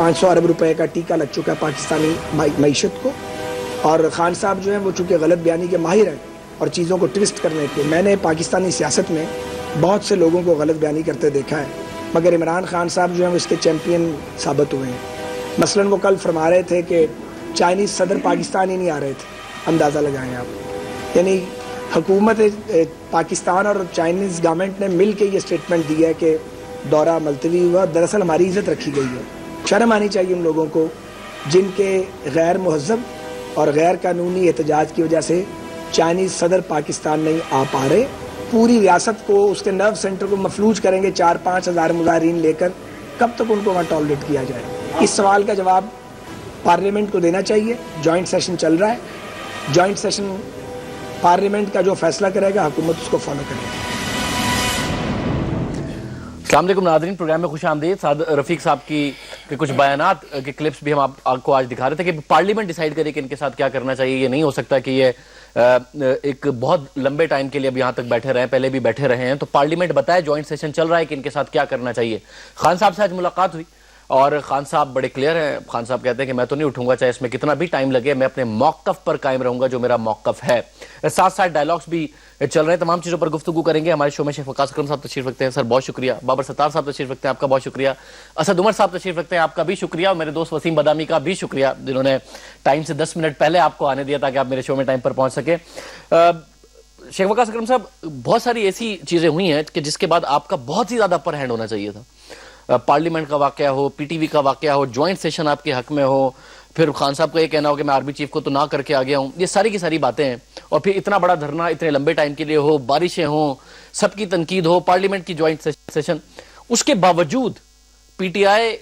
500 ارب روپے کا ٹیکہ لگ چکا ہے پاکستانی معیشت کو، اور خان صاحب جو ہیں وہ چونکہ غلط بیانی کے ماہر ہیں اور چیزوں کو ٹوسٹ کرنے کے، میں نے پاکستانی سیاست میں بہت سے لوگوں کو غلط بیانی کرتے دیکھا ہے، مگر عمران خان صاحب جو ہیں وہ اس کے چیمپئن ثابت ہوئے ہیں۔ مثلا وہ کل فرما رہے تھے کہ چائنیز صدر پاکستان ہی نہیں آ رہے تھے، اندازہ لگائیں آپ، یعنی حکومت پاکستان اور چائنیز گورنمنٹ نے مل کے یہ اسٹیٹمنٹ دی ہے کہ دورہ ملتوی ہوا، دراصل ہماری عزت رکھی گئی ہے۔ شرم آنی چاہیے ان لوگوں کو جن کے غیر مہذب اور غیر قانونی احتجاج کی وجہ سے چائنیز صدر پاکستان نہیں آ پا رہے، پوری ریاست کو، اس کے نرو سینٹر کو مفلوج کریں گے 4-5 ہزار مظاہرین لے کر، کب تک ان کو وہاں ٹالریٹ کیا جائے؟ اس سوال کا جواب پارلیمنٹ کو دینا چاہیے۔ جوائنٹ سیشن چل رہا ہے، جوائنٹ سیشن پارلیمنٹ کا جو فیصلہ کرے گا حکومت اس کو فالو کرے گی۔ السلام علیکم ناظرین، پروگرام میں خوش آمدید۔ سعد رفیق صاحب کی کچھ بیانات کے کلپس بھی ہم آپ کو آج دکھا رہے تھے کہ پارلیمنٹ ڈیسائیڈ کرے کہ ان کے ساتھ کیا کرنا چاہیے۔ یہ نہیں ہو سکتا کہ یہ ایک بہت لمبے ٹائم کے لیے اب یہاں تک بیٹھے رہے ہیں، پہلے بھی بیٹھے رہے ہیں، تو پارلیمنٹ بتائے جوائنٹ سیشن چل رہا ہے کہ ان کے ساتھ کیا کرنا چاہیے۔ خان صاحب سے آج ملاقات ہوئی اور خان صاحب بڑے کلیئر ہیں۔ خان صاحب کہتے ہیں کہ میں تو نہیں اٹھوں گا، چاہے اس میں کتنا بھی ٹائم لگے، میں اپنے موقف پر قائم رہوں گا جو میرا موقف ہے۔ ساتھ ساتھ ڈائلاگس بھی چل رہے ہیں، تمام چیزوں پر گفتگو کریں گے۔ ہمارے شو میں شیخ وقاص اکرم صاحب تشریف رکھتے ہیں، سر بہت شکریہ۔ بابر ستار صاحب تشریف رکھتے ہیں، آپ کا بہت شکریہ۔ اسد عمر صاحب تشریف رکھتے ہیں، آپ کا بھی شکریہ، اور میرے دوست وسیم بادامی کا بھی شکریہ جنہوں نے ٹائم سے 10 منٹ پہلے آپ کو آنے دیا تاکہ آپ میرے شو میں ٹائم پر پہنچ سکے۔ شیخ وقاص اکرم صاحب، بہت ساری ایسی چیزیں ہوئی ہیں کہ جس کے بعد آپ کا بہت ہی زیادہ اپر ہینڈ ہونا چاہیے تھا۔ پارلیمنٹ کا واقعہ ہو، پی ٹی وی کا واقعہ ہو، جوائنٹ سیشن آپ کے حق میں ہو، پھر خان صاحب کا یہ کہنا ہو کہ میں آرمی چیف کو تو نہ کر کے آ گیا ہوں، یہ ساری کی ساری باتیں ہیں، اور پھر اتنا بڑا دھرنا اتنے لمبے ٹائم کے لیے ہو، بارشیں ہوں، سب کی تنقید ہو، پارلیمنٹ کی جوائنٹ سیشن، اس کے باوجود پی ٹی آئی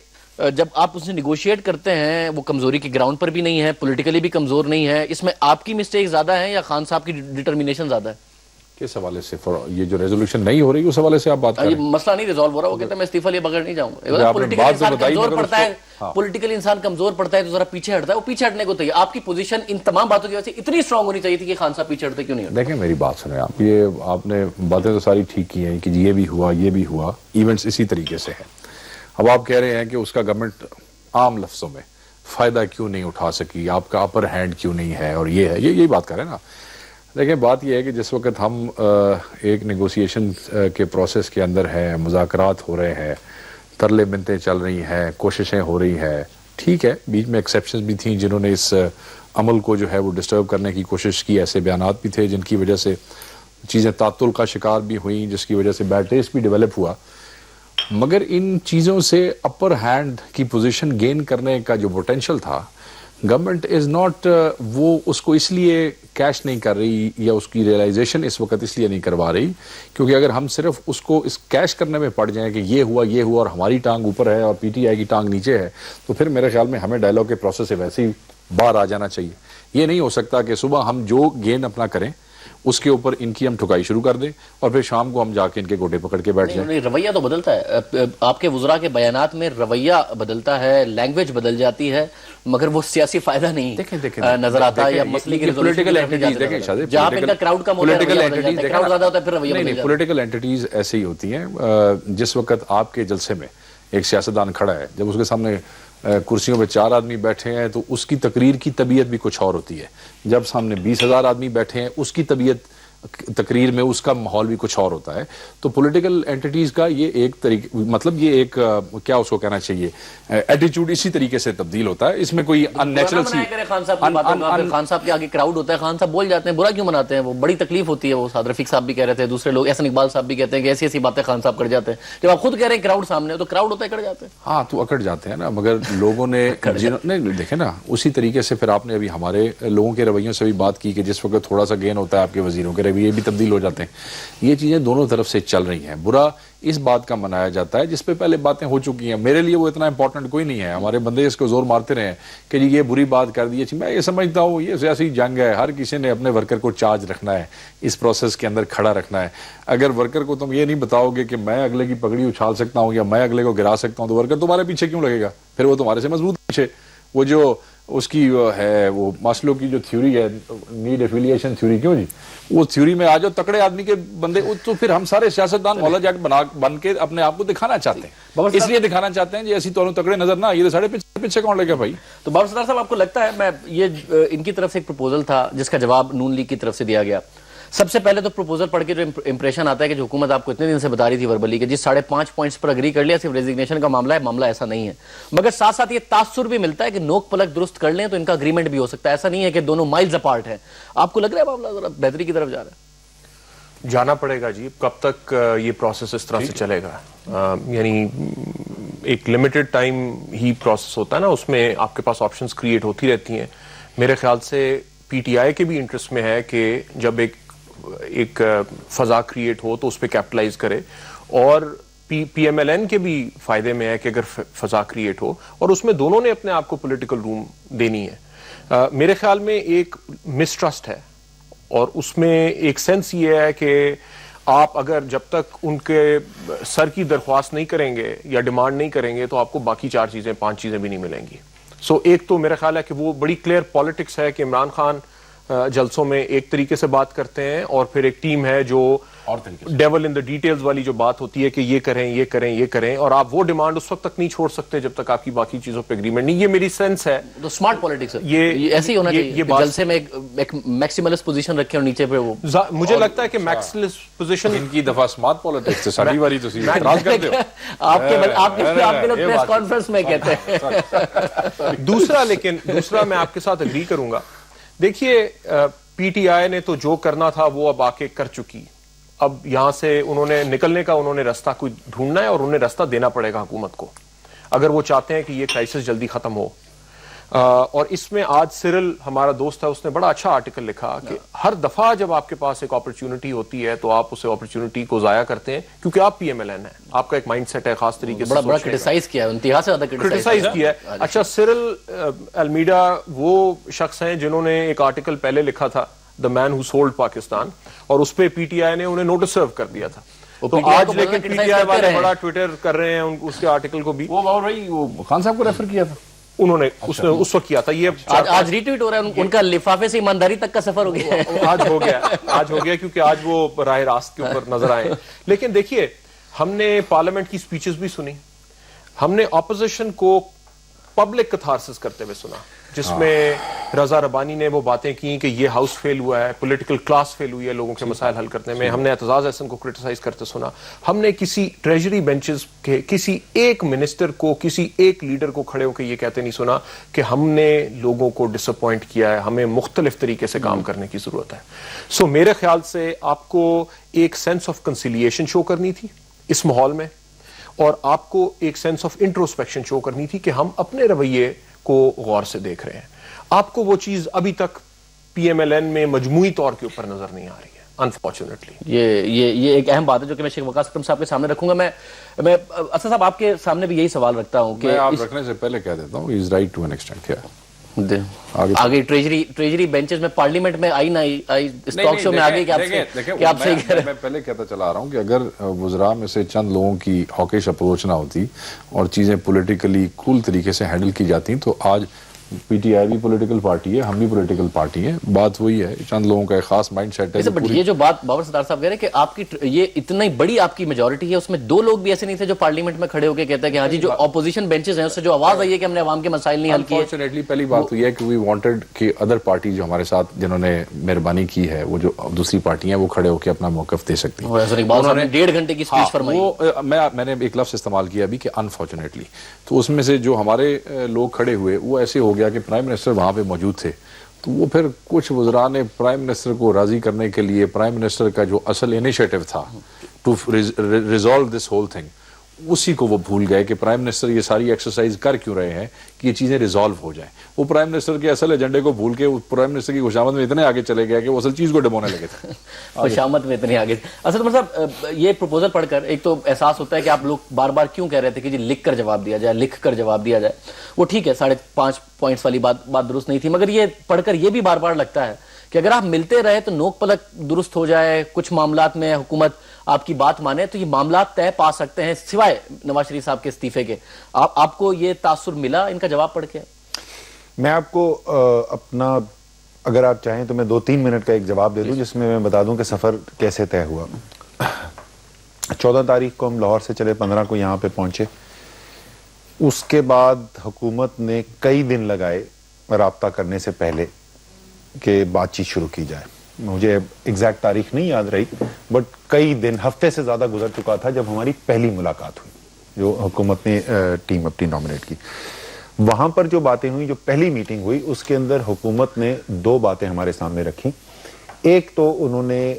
جب آپ اسے نیگوشیٹ کرتے ہیں وہ کمزوری کی گراؤنڈ پر بھی نہیں ہے، پولیٹیکلی بھی کمزور نہیں ہے۔ اس میں آپ کی مسٹیک زیادہ ہے یا خان صاحب کی ڈٹرمینیشن زیادہ ہے؟ کس حوالے سے یہ جو ریزولوشن نہیں ہو رہی اس حوالے سے آپ بات کر رہے ہیں؟ مسئلہ نہیں ریزالو ہو رہا، وہ کہتے ہیں میں استعفیٰ لیے بغیر نہیں جاؤں گا۔ پولیٹیکل انسان کمزور پڑتا ہے، پولیٹیکل انسان کمزور پڑتا ہے تو ذرا پیچھے ہٹتا ہے، وہ پیچھے ہٹنے کو تیار۔ آپ کی پوزیشن ان تمام باتوں کی وجہ سے اتنی اسٹرانگ ہونی چاہیے تھی کہ خان صاحب پیچھے ہٹتے کیوں نہیں ہٹتے؟ دیکھیں میری بات سنیں آپ، یہ آپ نے باتیں تو ساری ٹھیک کی ہیں کہ یہ بھی ہوا، یہ بھی ہوا، ایونٹس اسی طریقے سے ہیں۔ اب آپ کہہ رہے ہیں کہ اس کا گورنمنٹ عام لفظوں میں فائدہ کیوں نہیں اٹھا سکی، آپ کا اپر ہینڈ کیوں نہیں ہے، اور یہ ہے، یہی بات کریں نا۔ دیکھیں بات یہ ہے کہ جس وقت ہم ایک نیگوسیشن کے پروسیس کے اندر ہیں، مذاکرات ہو رہے ہیں، ترلے منتیں چل رہی ہیں، کوششیں ہو رہی ہیں، ٹھیک ہے، بیچ میں ایکسیپشنز بھی تھیں جنہوں نے اس عمل کو جو ہے وہ ڈسٹرب کرنے کی کوشش کی، ایسے بیانات بھی تھے جن کی وجہ سے چیزیں تعطل کا شکار بھی ہوئیں، جس کی وجہ سے بیڈ ٹیسٹ بھی ڈیولپ ہوا، مگر ان چیزوں سے اپر ہینڈ کی پوزیشن گین کرنے کا جو پوٹینشل تھا، گورنمنٹ از ناٹ، وہ اس کو اس لیے کیش نہیں کر رہی یا اس کی ریئلائزیشن اس وقت اس لیے نہیں کروا رہی کیونکہ اگر ہم صرف اس کو اس کیش کرنے میں پڑ جائیں کہ یہ ہوا اور ہماری ٹانگ اوپر ہے اور پی ٹی آئی کی ٹانگ نیچے ہے، تو پھر میرے خیال میں ہمیں ڈائلاگ کے پروسیس سے ویسے ہی باہر آ جانا چاہیے۔ یہ نہیں ہو سکتا کہ صبح ہم جو گین اپنا کریں اس کے اوپر ان کی ہم ٹھکائی شروع کر دیں اور پھر شام کو ہم جا کے ان کے گوٹے پکڑ کے بیٹھ جائیں۔ رویہ تو بدلتا ہے، آپ کے وزراء کے بیانات میں رویہ بدلتا ہے، لینگویج بدل جاتی ہے، مگر وہ سیاسی فائدہ نہیں نظر آتا ہے، یا مسئلے کی پولیٹیکل اینٹیز دیکھیں جہاں پہ کراؤڈ کم ہوتا ہے، کراؤڈ زیادہ ہوتا ہے پھر رویہ بدل جاتا ہے۔ پولیٹیکل اینٹیز ایسے ہی ہوتی ہیں، جس وقت آپ کے جلسے میں ایک سیاستدان کھڑا ہے، جب اس کے سامنے کرسیوں پہ 4 آدمی بیٹھے ہیں تو اس کی تقریر کی طبیعت بھی کچھ اور ہوتی ہے، جب سامنے 20,000 آدمی بیٹھے ہیں اس کی طبیعت تقریر میں اس کا ماحول بھی کچھ اور ہوتا ہے۔ تو پولیٹیکل اینٹیز کا یہ ایک طریقہ، مطلب یہ ایک کیا اس کو کہنا چاہیے، ایٹیچیوڈ اسی طریقے سے تبدیل ہوتا ہے، اس میں کوئی ان نیچرل سی خان صاحب کی باتوں کا، خان صاحب کے آگے کراؤڈ ہوتا ہے، خان صاحب بول جاتے ہیں، برا کیوں مناتے ہیں، وہ بڑی تکلیف ہوتی ہے، وہ سعد رفیق صاحب بھی کہہ رہے تھے، دوسرے لوگ احسن اقبال صاحب بھی کہتے ہیں کہ ایسی ایسی باتیں خان صاحب کر جاتے ہیں، جب آپ خود کہہ رہے ہیں کراؤڈ سامنے ہو تو کراؤڈ ہوتا ہے اکڑ جاتے ہیں۔ ہاں تو اکڑ جاتے ہیں نا، مگر لوگوں نے نہیں دیکھیں نا، اسی طریقے سے پھر آپ نے ابھی ہمارے لوگوں کے رویوں سے بھی بات کی کہ جس وقت تھوڑا سا گین ہوتا ہے آپ کے وزیروں کے رویے بھی تبدیل ہو جاتے ہیں۔ یہ چیزیں دونوں طرف سے چل رہی ہیں، برا اس بات کا منایا جاتا ہے جس پہ پہلے باتیں ہو چکی ہیں، میرے لیے وہ اتنا امپورٹنٹ کوئی نہیں ہے، ہمارے بندے اس کو زور مارتے رہے ہیں کہ جی یہ بری بات کر دی ہے، میں یہ سمجھتا ہوں یہ سیاسی جنگ ہے، ہر کسی نے اپنے ورکر کو چارج رکھنا ہے، اس پروسیس کے اندر کھڑا رکھنا ہے۔ اگر ورکر کو تم یہ نہیں بتاؤ گے کہ میں اگلے کی پگڑی اچھال سکتا ہوں یا میں اگلے کو گرا سکتا ہوں تو ورکر تمہارے پیچھے کیوں لگے گا؟ پھر وہ تمہارے سے مضبوط پیچھے، وہ جو اس کی ہے وہ ماسلو کی جو تھیوری ہے نیڈ ایفیلیشن تھیوری, کیوں جی وہ تھیوری میں آ جاؤ تکڑے آدمی کے بندے, تو پھر ہم سارے سیاستدان مولا جاٹ بن کے اپنے آپ کو دکھانا چاہتے ہیں, اس لیے دکھانا چاہتے ہیں جی ایسی تو تکڑے نظر نہ, یہ ساڑھے پیچھے کون لے گا بھائی. تو بابر ستار صاحب آپ کو لگتا ہے, میں یہ ان کی طرف سے ایک پروپوزل تھا جس کا جواب نون لیگ کی طرف سے دیا گیا, سب سے پہلے تو پروپوزل پڑھ کے جو امپریشن آتا ہے کہ جو حکومت آپ کو اتنے دن سے بتا رہی تھی وربلی کہ جی 5.5 پوائنٹس پر اگری کر لیا, صرف ریزگنیشن کا معاملہ ہے, معاملہ ایسا نہیں ہے, مگر ساتھ ساتھ یہ تاثر بھی ملتا ہے کہ نوک پلک درست کر لیں تو ان کا اگریمنٹ بھی ہو سکتا ہے, ایسا نہیں ہے کہ دونوں مائلز اپارٹ ہیں. آپ کو لگ رہا ہے معاملہ ذرا بہتری کی طرف جا رہا ہے؟ جانا پڑے گا جی, کب تک یہ پروسیس اس طرح سے چلے گا, یعنی ایک لمیٹڈ ٹائم ہی پروسیس ہوتا ہے نا, اس میں آپ کے پاس آپشنز کریٹ ہوتی رہتی ہیں. میرے خیال سے پی ٹی آئی کے بھی انٹرسٹ میں ہے کہ جب ایک فضا کریٹ ہو تو اس پہ کیپٹلائز کرے, اور پی ایم ایل این کے بھی فائدے میں ہے کہ اگر فضا کریٹ ہو, اور اس میں دونوں نے اپنے آپ کو پولیٹیکل روم دینی ہے. میرے خیال میں ایک مسٹرسٹ ہے, اور اس میں ایک سینس یہ ہے کہ آپ اگر جب تک ان کے سر کی درخواست نہیں کریں گے یا ڈیمانڈ نہیں کریں گے تو آپ کو باقی 5 چیزیں بھی نہیں ملیں گی. سو ایک تو میرا خیال ہے کہ وہ بڑی کلیئر پالیٹکس ہے کہ عمران خان جلسوں میں ایک طریقے سے بات کرتے ہیں, اور پھر ایک ٹیم ہے جو ڈیول ان دا ڈیٹیلز والی جو بات ہوتی ہے کہ یہ کریں یہ کریں یہ کریں, اور آپ وہ ڈیمانڈ اس وقت تک نہیں چھوڑ سکتے جب تک آپ کی باقی چیزوں پہ اگریمنٹ نہیں. یہ میری سینس ہے. تو سمارٹ پالیٹکس یہ ایسے ہی ہونا چاہیے, جلسے میں ایک میکسیملسٹ پوزیشن رکھے اور نیچے پہ وہ, مجھے لگتا ہے کہ میکسیملسٹ پوزیشن ان کی دفعہ سمارٹ پالیٹکس سے ساری باری تو اعتراض کرتے ہو آپ کے لوگ پریس کانفرنس میں کہتے ہیں. دوسرا میں آپ کے ساتھ اگری کروں گا. دیکھیے پی ٹی آئی نے تو جو کرنا تھا وہ اب آ کے کر چکی, اب یہاں سے انہوں نے نکلنے کا انہوں نے راستہ کوئی ڈھونڈنا ہے, اور انہیں راستہ دینا پڑے گا حکومت کو اگر وہ چاہتے ہیں کہ یہ کرائسس جلدی ختم ہو. اور اس میں آج سرل ہمارا دوست ہے, اس نے بڑا اچھا آرٹیکل لکھا کہ ہر دفعہ جب آپ کے پاس ایک اپرچونٹی ہوتی ہے تو آپ اسے اپرچونٹی کو ضائع کرتے ہیں, کیونکہ آپ پی ایم ایل این ہیں, آپ کا ایک مائنڈ سیٹ ہے خاص طریقے سے, بڑا کرٹیسائز کیا ہے, انتہا سے زیادہ کرٹیسائز کیا ہے. اچھا سرل المیڈا وہ شخص ہیں جنہوں نے ایک آرٹیکل پہلے لکھا تھا دا مین ہو سولڈ پاکستان, اور اس پہ پی ٹی آئی نے انہیں نوٹس سرو کر دیا تھا. تو آج لیکن پی ٹی آئی والے بڑا ٹویٹر کر رہے ہیں اس کے آرٹیکل کو بھی. وہ خان صاحب کو ریفر کیا تھا انہوں نے, اس نے اس وقت کیا تھا. یہ آج ری ٹویٹ ہو رہا ہے, ان کا لفافے سے ایمانداری تک کا سفر ہو گیا ہے. آج ہو گیا کیونکہ آج وہ راہ راست کے اوپر نظر آئے. لیکن دیکھیے ہم نے پارلیمنٹ کی سپیچز بھی سنی, ہم نے اپوزیشن کو پبلک کتھارسس کرتے ہوئے سنا, جس میں رضا ربانی نے وہ باتیں کی کہ یہ ہاؤس فیل ہوا ہے, پولیٹیکل کلاس فیل ہوئی ہے لوگوں کے مسائل حل کرنے میں. ہم نے اعتزاز احسن کو کرٹیسائز کرتے سنا. ہم نے کسی ٹریجری بینچز کے کسی ایک منسٹر کو, کسی ایک لیڈر کو کھڑے ہو کے یہ کہتے نہیں سنا کہ ہم نے لوگوں کو ڈس اپوائنٹ کیا ہے, ہمیں مختلف طریقے سے کام کرنے کی ضرورت ہے. سو میرے خیال سے آپ کو ایک سینس آف کنسیلیشن شو کرنی تھی اس ماحول میں, اور آپ کو ایک سینس آف انٹروسپیکشن شو کرنی تھی کہ ہم اپنے رویے کو غور سے دیکھ رہے ہیں. آپ کو وہ چیز ابھی تک پی ایم ایل این میں مجموعی طور کے اوپر نظر نہیں آ رہی ہے, انفارچونیٹلی. یہ ایک اہم بات ہے جو کہ میں شیخ وقاص اکرم صاحب کے سامنے رکھوں گا. میں اسد صاحب آپ کے سامنے بھی یہی سوال رکھتا ہوں کہ آپ رکھنے سے پہلے کہہ دیتا ہوں, is right to an extent. کیا آگے ٹریجری بینچز میں پارلیمنٹ میں آئی نہ آئی, اس ٹاک شو میں آگے کہ آپ صحیح کہہ رہے ہیں. میں پہلے کہتا چلا آ رہا ہوں کہ اگر وزراء میں سے چند لوگوں کی ہاکش اپروچ نہ ہوتی اور چیزیں پولیٹیکلی کول طریقے سے ہینڈل کی جاتی تو آج پی ٹی آئی بھی پولیٹیکل پارٹی ہے, ہم بھی پولیٹیکل پارٹی ہیں. بات وہی ہے, چند لوگوں کا ایک خاص مائنڈ سیٹ ہے. بٹ یہ جو بات بابر ستار صاحب کہہ رہے ہیں کہ آپ کی یہ اتنی بڑی آپ کی میجورٹی ہے, اس میں 2 لوگ بھی ایسے نہیں تھے جو پارلیمنٹ میں کھڑے ہو کے کہتے ہیں کہ ہاں جی جو اپوزیشن بینچز ہیں اس سے جو آواز آئی ہے کہ ہم نے عوام کے مسائل نہیں حل کیے. انفارچونیٹلی پہلی بات ہوئی ہے کہ وی وانٹڈ کہ ادر پارٹی جو ہمارے ساتھ جنہوں نے مہربانی کی ہے, وہ جو دوسری پارٹیاں ہیں وہ کھڑے ہو کے اپنا موقف دے سکتی ہیں. انہوں نے 1.5 گھنٹے کی اسپیچ فرمائی. میں نے ایک لفظ استعمال کیا ابھی کہ انفارچونیٹلی, تو اس میں سے جو ہمارے لوگ کھڑے ہوئے وہ ایسے ہو گیا کہ پرائم منسٹر وہاں پہ موجود تھے, تو وہ پھر کچھ وزراء نے پرائم منسٹر کو راضی کرنے کے لیے پرائم منسٹر کا جو اصل انیشیٹو تھا to resolve this whole thing, اسی کو وہ بھول گئے کہ پرائم منسٹر یہ ساری ایکسرسائز کر کیوں رہے ہیں کہ یہ چیزیں ریزالو ہو جائیں. وہ پرائم منسٹر کے اصل ایجنڈے کو بھول کے پرائم منسٹر کی خوشامد میں اتنے آگے چلے گئے کہ وہ اصل چیز کو ڈبونے لگے تھے. خوشامد میں اتنے آگے. اسد عمر صاحب, یہ پروپوزل پڑھ کر ایک تو احساس ہوتا ہے کہ آپ لوگ بار بار کیوں کہہ رہے تھے کہ جی لکھ کر جواب دیا جائے, لکھ کر جواب دیا جائے. وہ ٹھیک ہے 5.5 پوائنٹس والی بات درست نہیں تھی, مگر یہ پڑھ کر یہ بھی بار بار لگتا ہے کہ اگر آپ ملتے رہے تو نوک پلک درست ہو جائے, کچھ معاملات میں حکومت آپ کی بات مانے تو یہ معاملات طے پا سکتے ہیں سوائے نواز شریف صاحب کے استعفے کے. آپ کو یہ تاثر ملا ان کا جواب پڑھ کے؟ میں آپ کو اپنا اگر آپ چاہیں تو میں 2-3 منٹ کا ایک جواب دے دوں جس میں بتا دوں کہ سفر کیسے طے ہوا. 14 تاریخ کو ہم لاہور سے چلے, 15 کو یہاں پہ پہنچے. اس کے بعد حکومت نے کئی دن لگائے رابطہ کرنے سے پہلے کہ بات چیت شروع کی جائے. مجھے ایگزیکٹ تاریخ نہیں یاد رہی, بٹ کئی دن, ہفتے سے زیادہ گزر چکا تھا جب ہماری پہلی ملاقات ہوئی جو حکومت نے ٹیم اپنی نامنیٹ کی. وہاں پر جو باتیں ہوئی, جو پہلی میٹنگ ہوئی, اس کے اندر حکومت نے 2 باتیں ہمارے سامنے رکھی. ایک تو انہوں نے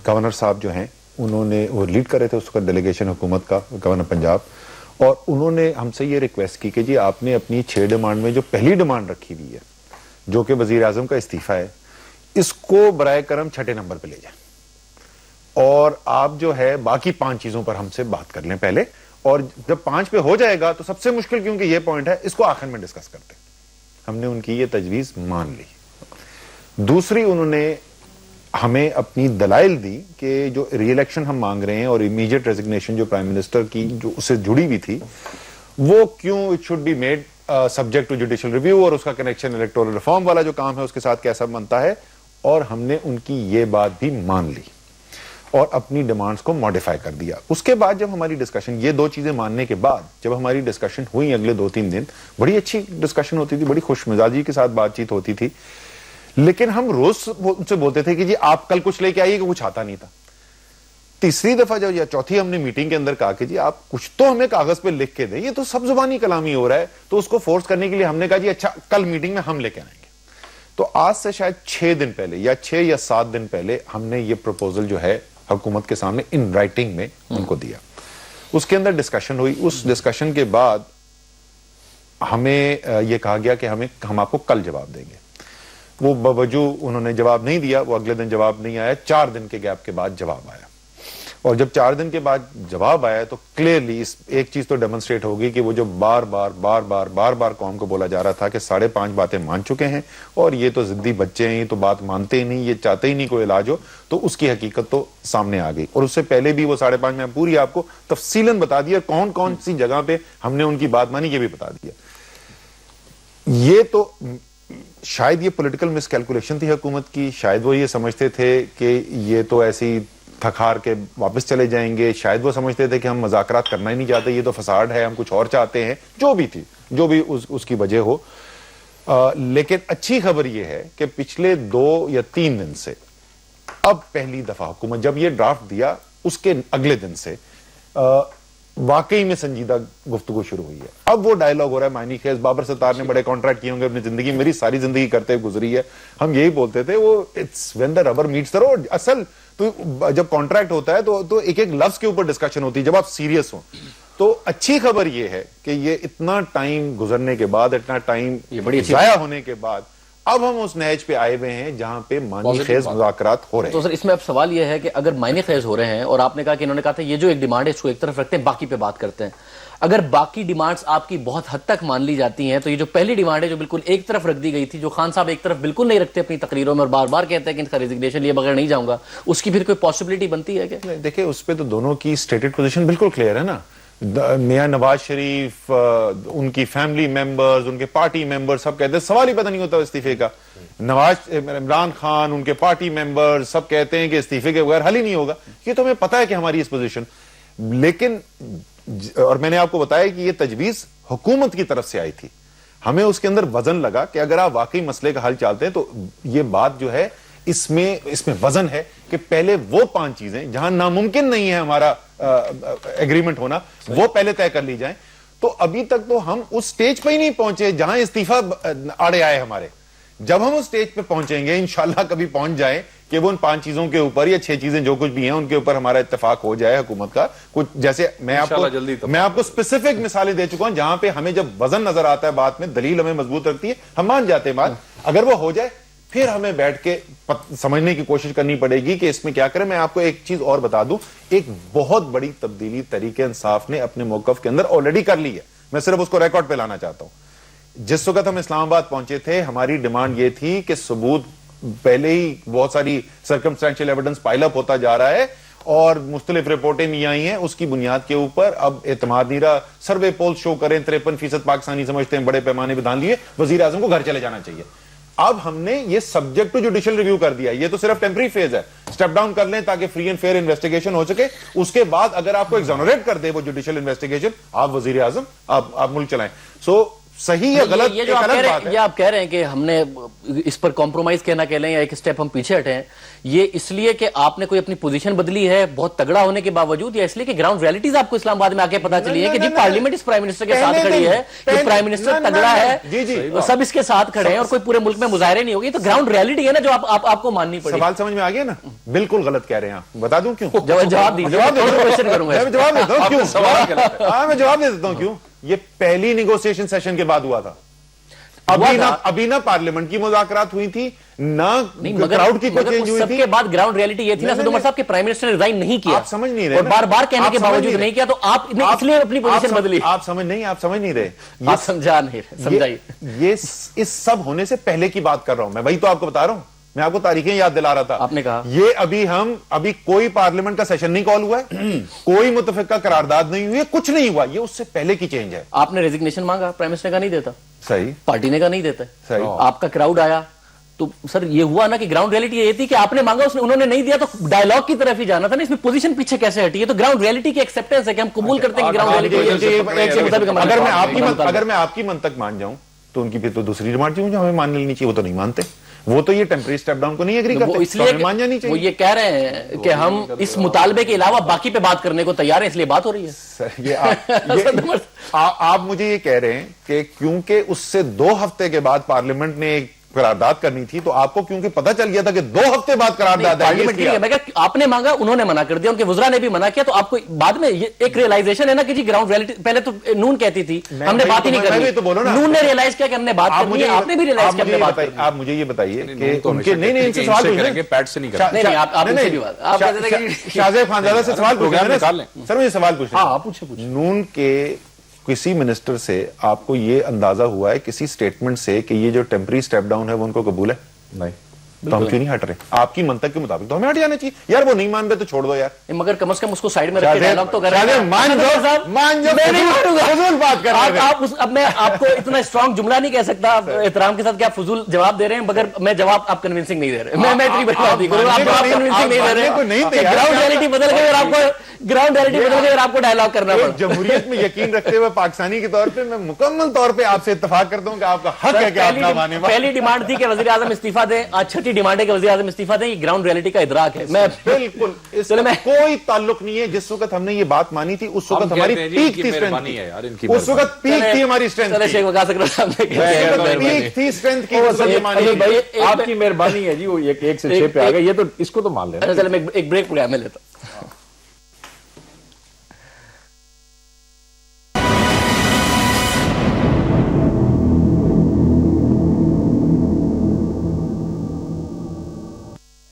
گورنر صاحب جو ہیں انہوں نے, وہ لیڈ کر رہے تھے اس کا ڈیلیگیشن حکومت کا, گورنر پنجاب, اور انہوں نے ہم سے یہ ریکویسٹ کی کہ جی آپ نے اپنی 6 ڈیمانڈ میں جو پہلی ڈیمانڈ رکھی ہوئی ہے جو کہ وزیر اعظم کا استعفیٰ ہے, اس کو برائے کرم 6 نمبر پہ لے جائیں, اور آپ جو ہے باقی 5 چیزوں پر ہم سے بات کر لیں پہلے, اور جب 5 پہ ہو جائے گا تو سب سے مشکل کیونکہ یہ پوائنٹ ہے, اس کو آخر میں ڈسکس کرتے. ہم نے ان کی یہ تجویز مان لی. دوسری, انہوں نے ہمیں اپنی دلائل دی کہ جو ری الیکشن ہم مانگ رہے ہیں اور امیجیٹ ریزگنیشن جو پرائم منسٹر کی جو اس سے جڑی ہوئی تھی, وہ کیوں it should be made subject to judicial review, اور اس کا کنیکشن الیکٹورل ریفارم والا جو کام ہے اس کے ساتھ کیسا بنتا ہے. اور ہم نے ان کی یہ بات بھی مان لی اور اپنی ڈیمانڈز کو ماڈیفائی کر دیا. اس کے بعد جب ہماری ڈسکشن, یہ 2 چیزیں ماننے کے بعد جب ہماری ڈسکشن ہوئی اگلے 2-3 دن, بڑی اچھی ڈسکشن ہوتی تھی, بڑی خوش مزاجی کے ساتھ بات چیت ہوتی تھی. لیکن ہم روز ان سے بولتے تھے کہ جی آپ کل کچھ لے کے آئیے, کہ کچھ آتا نہیں تھا. تیسری دفعہ جب یا چوتھی ہم نے میٹنگ کے اندر کہا کہ جی آپ کچھ تو ہمیں کاغذ پہ لکھ کے دیں, یہ تو سب زبانی کلامی ہو رہا ہے, تو اس کو فورس کرنے کے لیے ہم نے کہا جی اچھا کل میٹنگ میں ہم لے کے آئیں گے. تو آج سے شاید 6 دن پہلے یا 6 یا 7 دن پہلے ہم نے یہ پروپوزل جو ہے حکومت کے سامنے ان رائٹنگ میں ان کو دیا. اس کے اندر ڈسکشن ہوئی. اس ڈسکشن کے بعد ہمیں یہ کہا گیا کہ ہم آپ کو کل جواب دیں گے. وہ بوجو انہوں نے جواب نہیں دیا, وہ اگلے دن جواب نہیں آیا, 4 دن کے گیپ کے بعد جواب آیا. اور جب 4 دن کے بعد جواب آیا تو کلیئرلی ایک چیز تو ڈیمونسٹریٹ ہوگی کہ وہ جو بار بار قوم کو بولا جا رہا تھا کہ 5.5 باتیں مان چکے ہیں اور یہ تو ضدی بچے ہیں, یہ تو بات مانتے ہی نہیں, یہ چاہتے ہی نہیں کوئی علاج ہو, تو اس کی حقیقت تو سامنے آ گئی. اور اس سے پہلے بھی وہ 5.5 میں پوری آپ کو تفصیلاً بتا دیا, کون کون سی جگہ پہ ہم نے ان کی بات مانی یہ بھی بتا دیا. یہ تو شاید یہ پولیٹیکل مس کیلکولیشن تھی حکومت کی, شاید وہ یہ سمجھتے تھے کہ یہ تو ایسی تھکار کے واپس چلے جائیں گے, شاید وہ سمجھتے تھے کہ ہم مذاکرات کرنا ہی نہیں چاہتے, یہ تو فساد ہے, ہم کچھ اور چاہتے ہیں, جو بھی تھی, جو بھی اس کی وجہ ہو. لیکن اچھی خبر یہ ہے کہ پچھلے 2 یا 3 دن سے اب پہلی دفعہ حکومت جب یہ ڈرافٹ دیا اس کے اگلے دن سے واقعی میں سنجیدہ گفتگو شروع ہوئی ہے. اب وہ ڈائلوگ ہو رہا ہے معنی خیز. بابر ستار نے بڑے کانٹریکٹ کیے ہوں گے اپنی زندگی, میری ساری زندگی کرتے گزری ہے. ہم یہی بولتے تھے وہ it's when the rubber meets the road. اصل تو جب کانٹریکٹ ہوتا ہے تو ایک ایک لفظ کے اوپر ڈسکشن ہوتی ہے جب آپ سیریس ہوں. تو اچھی خبر یہ ہے کہ یہ اتنا ٹائم گزرنے کے بعد, اتنا ٹائم ضائع ہونے کے بعد اب ہم اس نہج پہ آئے ہوئے ہیں جہاں پہ معنی خیز مذاکرات ہو رہے ہیں. تو سر اس میں اب سوال یہ ہے کہ اگر معنی خیز ہو رہے ہیں اور آپ نے کہا کہ انہوں نے کہا تھا یہ جو ایک ڈیمانڈ ہے اس کو ایک طرف رکھتے ہیں باقی پہ بات کرتے ہیں, اگر باقی ڈیمانڈز آپ کی بہت حد تک مان لی جاتی ہیں تو یہ جو پہلی ڈیمانڈ ہے جو بالکل ایک طرف رکھ دی گئی تھی, جو خان صاحب ایک طرف بالکل نہیں رکھتے اپنی تقریروں میں اور بار بار کہتے ہیں کہ ان کا ریزگنیشن لیے بغیر نہیں جاؤں گا, اس کی پھر کوئی پاسبلٹی بنتی ہے کیا؟ دیکھیں اس پہ تو دونوں کی اسٹیٹڈ پوزیشن بالکل کلیئر ہے نا. میاں نواز شریف, ان کی فیملی ممبرز, ان کے پارٹی ممبر سب کہتے ہیں سوال ہی پتہ نہیں ہوتا استعفے کا. عمران خان, ان کے پارٹی ممبر سب کہتے ہیں کہ استعفے کے بغیر حل ہی نہیں ہوگا. یہ تو ہمیں پتا ہے کہ ہماری اس پوزیشن, لیکن اور میں نے آپ کو بتایا کہ یہ تجویز حکومت کی طرف سے آئی تھی. ہمیں اس کے اندر وزن لگا کہ اگر آپ واقعی مسئلے کا حل چاہتے ہیں تو یہ بات جو ہے اس میں وزن ہے کہ پہلے وہ 5 چیزیں جہاں ناممکن نہیں ہے ہمارا ایگریمنٹ ہونا وہ پہلے طے کر لی جائیں. تو ابھی تک تو ہم اس سٹیج پہ ہی نہیں پہنچے جہاں استعفیٰ آڑے آئے ہمارے. جب ہم اس سٹیج پہ پہنچیں گے انشاءاللہ کبھی پہنچ جائیں کہ وہ ان 5 چیزوں کے اوپر یا 6 چیزیں جو کچھ بھی ہیں ان کے اوپر ہمارا اتفاق ہو جائے حکومت کا. کچھ جیسے میں آپ کو اسپیسیفک مثالیں دے چکا ہوں جہاں پہ ہمیں جب وزن نظر آتا ہے بات میں, دلیل ہمیں مضبوط رکھتی ہے, ہم مان جاتے ہیں بات. اگر وہ ہو جائے پھر ہمیں بیٹھ کے سمجھنے کی کوشش کرنی پڑے گی کہ اس میں کیا کریں. میں آپ کو ایک چیز اور بتا دوں, ایک بہت بڑی تبدیلی تحریک انصاف نے اپنے موقف کے اندر آلریڈی کر لی ہے. میں صرف اس کو ریکارڈ پہ لانا چاہتا ہوں. جس وقت ہم اسلام آباد پہنچے تھے ہماری ڈیمانڈ یہ تھی کہ ثبوت پہلے ہی بہت ساری سرکمسٹینشل ایویڈنس پائل اپ ہوتا جا رہا ہے اور مختلف رپورٹیں بھی آئی ہیں, اس کی بنیاد کے اوپر اب اعتماد نہیں رہا. سروے پول شو کریں 53% پاکستانی سمجھتے ہیں بڑے پیمانے پہ دھان لیے وزیر اعظم کو گھر چلے جانا چاہیے. اب ہم نے یہ سبجیکٹ ٹو جوڈیشل ریویو کر دیا, یہ تو صرف ٹیمپری فیز ہے, سٹیپ ڈاؤن کر لیں تاکہ فری اینڈ فیئر انویسٹیگیشن ہو سکے. اس کے بعد اگر آپ کو ایگزونریٹ کر دے وہ جوڈیشل انویسٹیگیشن, آپ وزیر اعظم آپ ملک چلائیں. سو صحیح یا غلط یہ جو آپ کہہ رہے ہیں کہ ہم نے اس پر کمپرومائز کہنا کہہ لیں یا ایک سٹیپ ہم پیچھے ہٹے ہیں, یہ اس لیے کہ آپ نے کوئی اپنی پوزیشن بدلی ہے بہت تگڑا ہونے کے باوجود, یا اس لیے کہ گراؤنڈ ریئلٹیز آپ کو اسلام آباد میں آ کے پتا چلی ہے کہ جی پارلیمنٹ اس پرائم منسٹر کے ساتھ کھڑی ہے, کہ پرائم منسٹر تگڑا ہے, سب اس کے ساتھ کھڑے ہیں اور کوئی پورے ملک میں مظاہرے نہیں ہوگی, تو گراؤنڈ ریئلٹی ہے نا جو آپ کو ماننی پڑے. سوال سمجھ میں آ گیا نا؟ بالکل غلط کہہ رہے ہیں آپ, بتا دوں کیوں؟ جواب دیجیے, میں جواب دیتا ہوں کیوں. ہاں میں جواب دے دیتا ہوں کیوں. یہ پہلی نیگوسیشن سیشن کے بعد ہوا تھا. ابھی نہ پارلیمنٹ کی مذاکرات ہوئی تھی, نہ کراؤڈ کی کوئی چینج ہوئی تھی. سب کے بعد گراؤنڈ ریئلٹی یہ تھی نا سعد عمر صاحب کہ پرائم منسٹر نے ریزائن نہیں کیا, آپ سمجھ نہیں رہے, اور بار بار کہنے کے باوجود نہیں کیا, تو آپ نے اس لیے اپنی پوزیشن بدلی. آپ سمجھ نہیں رہے, آپ سمجھائیے. یہ اس سب ہونے سے پہلے کی بات کر رہا ہوں میں, وہی تو آپ کو بتا رہا ہوں, میں آپ کو تاریخیں یاد دلا رہا تھا. آپ نے کہا یہ ابھی کوئی پارلیمنٹ کا سیشن نہیں کال ہوا ہے, کوئی متفقہ قرارداد نہیں ہوئی ہے, کچھ نہیں ہوا, یہ اس سے پہلے کی چینج ہے. آپ نے ریزگنیشن مانگا, پرائم منسٹر کا نہیں دیتا, صحیح, پارٹی نے کا نہیں دیتا, صحیح, آپ کا کراؤڈ آیا, تو سر یہ ہوا نا کہ گراؤنڈ ریئلٹی یہ تھی کہ آپ نے مانگا, انہوں نے نہیں دیا, تو ڈائلاگ کی طرف ہی جانا تھا نا, اس میں پوزیشن پیچھے کیسے ہٹی ہے؟ تو گراؤنڈ ریئلٹی کی ایکسپٹنس ہے کہ ہم قبول کرتے ہیں کہ گراؤنڈ ریئلٹی. اگر میں آپ کی منطق مان جاؤں تو ان کی پھر تو دوسری ڈیمانڈ جو ہمیں مان لینی چاہیے, وہ تو نہیں مانتے, وہ تو یہ ٹیمپرری سٹیپ ڈاؤن کو نہیں ایگری کرتے, اس لیے وہ یہ کہہ رہے ہیں کہ ہم اس مطالبے کے علاوہ باقی پہ بات کرنے کو تیار ہیں, اس لیے بات ہو رہی ہے. آپ مجھے یہ کہہ رہے ہیں کہ کیونکہ اس سے 2 ہفتے کے بعد پارلیمنٹ نے ایک قرارداد کرنی تھی, تو آپ کو کیونکہ پتا چل گیا تھا کہ 2 ہفتے بعد قرارداد ہے, آپ نے مانگا, انہوں نے منع کر دیا, ان کے وزراء نے بھی منع کیا, تو آپ کو بعد میں ایک ریئلائزیشن ہے نا کہ جی گراؤنڈ ریئلٹی, پہلے تو نون کہتی تھی ہم نے بات ہی نہیں کرنی, نون نے ریئلائز کیا کہ ہم نے بات کرنی ہے, آپ نے بھی ریئلائز کیا ہم نے بات کرنی. آپ مجھے یہ بتائیے کہ ان کے نہیں سوال کریں گے, پیٹ سے نہیں کریں گے, آپ ان سے بھی بات, آپ کہتے ہیں کہ شاہزیب خانزادہ سے سوال پوچھیں, سر مجھے سوال پوچھیں. ہاں پوچھیں. نون کے کسی منسٹر سے آپ کو یہ اندازہ ہوا ہے کسی سٹیٹمنٹ سے کہ یہ جو ٹیمپرری سٹیپ ڈاؤن ہے وہ ان کو قبول ہے؟ نہیں. تو ہم کیوں نہیں ہٹ رہے؟ آپ کی منطق کے مطابق تو ہمیں ہٹ جانا چاہیے یار, وہ نہیں مان رہے تو چھوڑ دو یار, مگر کم از کم اس کو سائڈ میں رکھ کے ڈائلاگ تو کریں. اب میں آپ کو اتنا اسٹرانگ جملہ نہیں کہہ سکتا احترام کے ساتھ کہ آپ فضول جواب دے رہے ہیں, مگر میں جواب آپ کنونسنگ نہیں دے رہے, میں اتنی بڑی بات نہیں کروں, آپ کنونسنگ نہیں دے رہے, گراؤنڈ ریئلٹی بدل گئی اور آپ کو گراؤنڈ ریئلٹی بدل گئی اور آپ کو ڈائلاگ کرنا پڑا. جمہوریت میں یقین رکھتے ہوئے پاکستانی کے طور پہ میں مکمل طور پہ آپ سے اتفاق کرتا ہوں کہ آپ کا حق ہے کہ آپ نہ مانیں. پہلی ڈیمانڈ تھی کہ وزیر اعظم استعفیٰ دیں, آج چھٹی ڈیمانڈ ہے کہ وزیر اعظم استعفیٰ دیں, یہ گراؤنڈ ریئلٹی کا ادراک ہے. میں بالکل اس میں کوئی تعلق نہیں ہے, جس وقت ہم نے یہ بات مانی تھی اس وقت ہماری پیک تھی اسٹرینتھ کی, اس وقت پیک تھی ہماری اسٹرینتھ کی, شیخ وقاص اکرم صاحب نے پیک تھی اسٹرینتھ کی. آپ کی مہربانی ہے جی, وہ 1 سے 6 پہ آ گئے, یہ تو اس کو تو مان لیں. چلے میں ایک بریک پروگرام میں لیتا ہوں.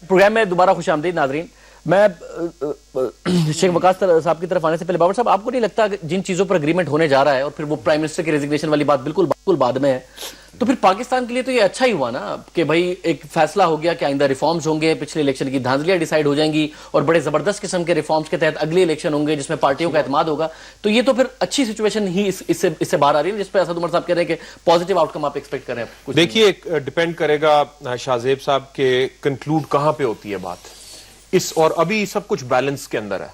پروگرام میں دوبارہ خوش آمدید ناظرین. میں شیخ وقاص صاحب کی طرف آنے سے پہلے بابر صاحب, آپ کو نہیں لگتا کہ جن چیزوں پر اگریمنٹ ہونے جا رہا ہے اور پھر وہ پرائم منسٹر کی ریزگنیشن والی بات بالکل بعد میں ہے, تو پھر پاکستان کے لیے تو یہ اچھا ہی ہوا نا کہ بھائی ایک فیصلہ ہو گیا کہ آئندہ ریفارمز ہوں گے, پچھلے الیکشن کی دھاندلیاں ڈیسائیڈ ہو جائیں گی اور بڑے زبردست قسم کے ریفارمز کے تحت اگلے الیکشن ہوں گے جس میں پارٹیوں کا اعتماد ہوگا. تو یہ تو پھر اچھی سچویشن ہی اس سے باہر آ رہی ہے, جس پہ اسد عمر صاحب کہہ رہے ہیں کہ پازیٹیو آؤٹ کم آپ ایکسپیکٹ کر رہے ہیں. دیکھیے ڈیپینڈ کرے گا شاہزیب صاحب کے کنکلوڈ کہاں پہ ہوتی ہے بات اس, اور ابھی سب کچھ بیلنس کے اندر ہے.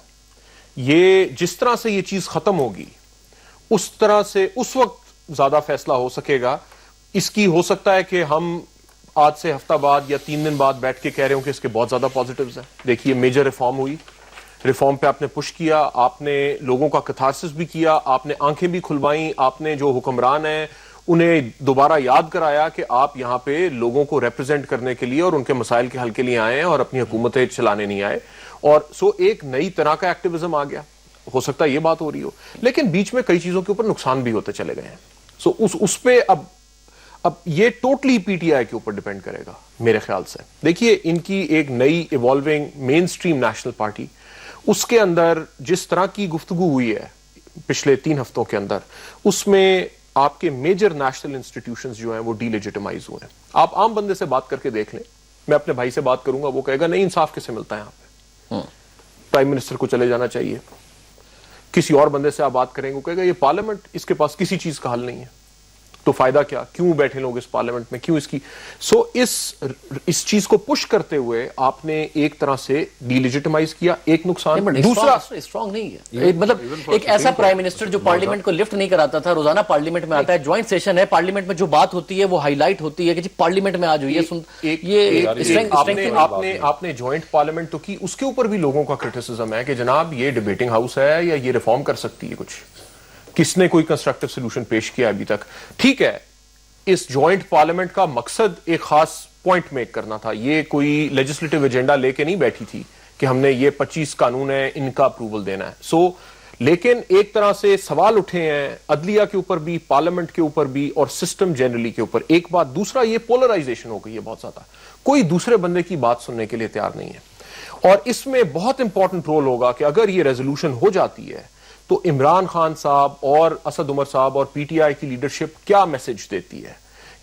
یہ جس طرح سے یہ چیز ختم ہوگی اس طرح سے اس وقت زیادہ فیصلہ ہو سکے گا. اس کی ہو سکتا ہے کہ ہم آج سے ہفتہ بعد یا 3 دن بعد بیٹھ کے کہہ رہے ہوں کہ اس کے بہت زیادہ پازیٹیوز ہیں. دیکھیے میجر ریفارم ہوئی, ریفارم پہ آپ نے پش کیا, آپ نے لوگوں کا کتھارسس بھی کیا, آپ نے آنکھیں بھی کھلوائیں, آپ نے جو حکمران ہیں انہیں دوبارہ یاد کرایا کہ آپ یہاں پہ لوگوں کو ریپرزینٹ کرنے کے لیے اور ان کے مسائل کے حل کے لیے آئے ہیں اور اپنی حکومتیں چلانے نہیں آئے. اور ایک نئی طرح کا ایکٹیویزم آ گیا. ہو سکتا ہے یہ بات ہو رہی ہو, لیکن بیچ میں کئی چیزوں کے اوپر نقصان بھی ہوتے چلے گئے ہیں. اس پہ اب یہ ٹوٹلی پی ٹی آئی کے اوپر ڈیپینڈ کرے گا میرے خیال سے. دیکھیے ان کی ایک نئی ایوالونگ مین سٹریم نیشنل پارٹی, اس کے اندر جس طرح کی گفتگو ہوئی ہے پچھلے 3 ہفتوں کے اندر, اس میں آپ کے میجر نیشنل انسٹیٹیوشنز جو ہیں وہ ڈی لیجیٹمائز ہوئے ہیں. آپ عام بندے سے بات کر کے دیکھ لیں, میں اپنے بھائی سے بات کروں گا وہ کہے گا نہیں انصاف کیسے ملتا ہے یہاں پہ. پرائم منسٹر کو چلے جانا چاہیے. کسی اور بندے سے آپ بات کریں گے وہ کہے گا یہ پارلیمنٹ, اس کے پاس کسی چیز کا حل نہیں ہے, تو فائدہ کیا, کیوں بیٹھے لوگ اس پارلیمنٹ میں, کیوں اس کی. سو اس چیز کو پش کرتے ہوئے آپ نے ایک طرح سے ڈی لیجیٹمائز کیا. ایک نقصان. دوسرا اسٹرانگ نہیں ہے, مطلب ایک ایسا پرائم منسٹر جو پارلیمنٹ کو لفٹ نہیں کراتا تھا, روزانہ پارلیمنٹ میں آتا ہے, جوائنٹ سیشن ہے, پارلیمنٹ میں جو بات ہوتی ہے وہ ہائی لائٹ ہوتی ہے کہ جی پارلیمنٹ میں آج ہوئی ہے. آپ نے جوائنٹ پارلیمنٹ تو کی, اس کے اوپر بھی لوگوں کا کرٹیسزم ہے کہ جناب یہ ڈیبیٹنگ ہاؤس ہے یا یہ ریفارم کر سکتی ہے کچھ, کس نے کوئی کنسٹرکٹیو سولوشن پیش کیا ابھی تک. ٹھیک ہے, اس جوائنٹ پارلیمنٹ کا مقصد ایک خاص پوائنٹ میک کرنا تھا, یہ کوئی لیجسلیٹو ایجنڈا لے کے نہیں بیٹھی تھی کہ ہم نے یہ 25 قانون ہیں ان کا اپروول دینا ہے. سو لیکن ایک طرح سے سوال اٹھے ہیں عدلیہ کے اوپر بھی, پارلیمنٹ کے اوپر بھی, اور سسٹم جنرلی کے اوپر. ایک بات, دوسرا یہ پولرائزیشن ہو گئی ہے بہت زیادہ, کوئی دوسرے بندے کی بات سننے کے لیے تیار نہیں ہے. اور اس میں بہت امپورٹنٹ رول ہوگا کہ اگر یہ ریزولوشن ہو جاتی ہے تو عمران خان صاحب اور اسد عمر صاحب اور پی ٹی آئی کی لیڈرشپ کیا میسج دیتی ہے.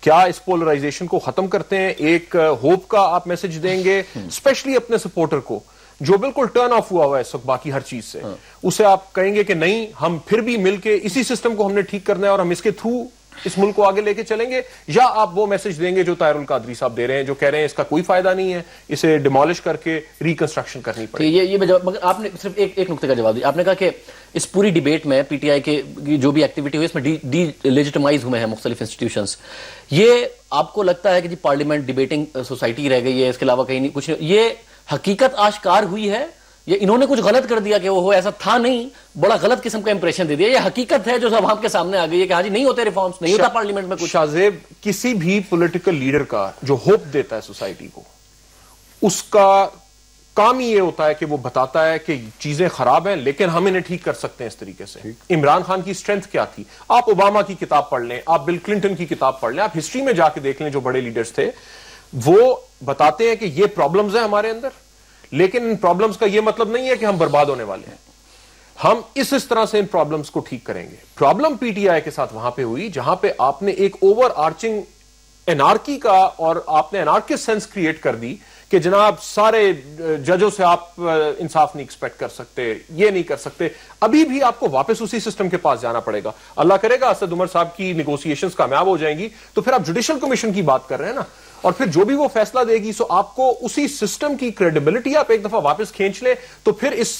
کیا اس پولرائزیشن کو ختم کرتے ہیں, ایک ہوپ کا آپ میسج دیں گے اسپیشلی اپنے سپورٹر کو جو بالکل ٹرن آف ہوا ہوا ہے اس وقت باقی ہر چیز سے, اسے آپ کہیں گے کہ نہیں ہم پھر بھی مل کے اسی سسٹم کو ہم نے ٹھیک کرنا ہے اور ہم اس کے تھرو اس ملک کو آگے لے کے چلیں گے, یا آپ وہ میسج دیں گے جو طاہر القادری صاحب دے رہے ہیں جو کہہ رہے ہیں اس کا کوئی فائدہ نہیں ہے, اسے ڈیمالش کر کے ریکنسٹرکشن کرنی پڑے گی. یہ مگر آپ نے صرف ایک نقطے کا جواب دیا. آپ نے کہا کہ اس پوری ڈیبیٹ میں پی ٹی آئی کے جو بھی ایکٹیویٹی ہوئی اس میں ڈی لیجیٹمائز ہوئے ہیں مختلف انسٹیٹیوشنز. یہ آپ کو لگتا ہے کہ جی پارلیمنٹ ڈیبیٹنگ سوسائٹی رہ گئی ہے, اس کے علاوہ کہیں نہیں کچھ نہیں, یہ حقیقت آشکار ہوئی ہے یہ انہوں نے کچھ غلط کر دیا کہ وہ ایسا تھا نہیں, بڑا غلط قسم کا امپریشن دے دیا, یہ حقیقت ہے جو عوام کے سامنے آ گئی ہے کہ ہاں جی نہیں ہوتے ریفارمز, نہیں ہوتا پارلیمنٹ میں کچھ. شاہزیب, کسی بھی پولیٹیکل لیڈر کا جو ہوپ دیتا ہے سوسائٹی کو, اس کا کام ہی یہ ہوتا ہے کہ وہ بتاتا ہے کہ چیزیں خراب ہیں لیکن ہم انہیں ٹھیک کر سکتے ہیں اس طریقے سے. عمران خان کی اسٹرینتھ کیا تھی, آپ اوباما کی کتاب پڑھ لیں, آپ بل کلنٹن کی کتاب پڑھ لیں, آپ ہسٹری میں جا کے دیکھ لیں جو بڑے لیڈرز تھے, وہ بتاتے ہیں کہ یہ پرابلمز ہیں ہمارے اندر, لیکن ان پرابلمز کا یہ مطلب نہیں ہے کہ ہم برباد ہونے والے ہیں, ہم اس طرح سے ان پرابلمز کو ٹھیک کریں گے. پرابلم پی ٹی آئی کے ساتھ وہاں پہ ہوئی جہاں پہ آپ نے ایک اوور آرچنگ انارکی کا اور آپ نے انارکس سینس کریٹ کر دی کہ جناب سارے ججوں سے آپ انصاف نہیں ایکسپیکٹ کر سکتے, یہ نہیں کر سکتے. ابھی بھی آپ کو واپس اسی سسٹم کے پاس جانا پڑے گا. اللہ کرے گا اسد عمر صاحب کی نیگوسیشنز کامیاب ہو جائیں گی تو پھر آپ جوڈیشل کمیشن کی بات کر رہے ہیں نا, اور پھر جو بھی وہ فیصلہ دے گی سو آپ کو اسی سسٹم کی کریڈیبلٹی آپ ایک دفعہ واپس کھینچ لیں تو پھر اس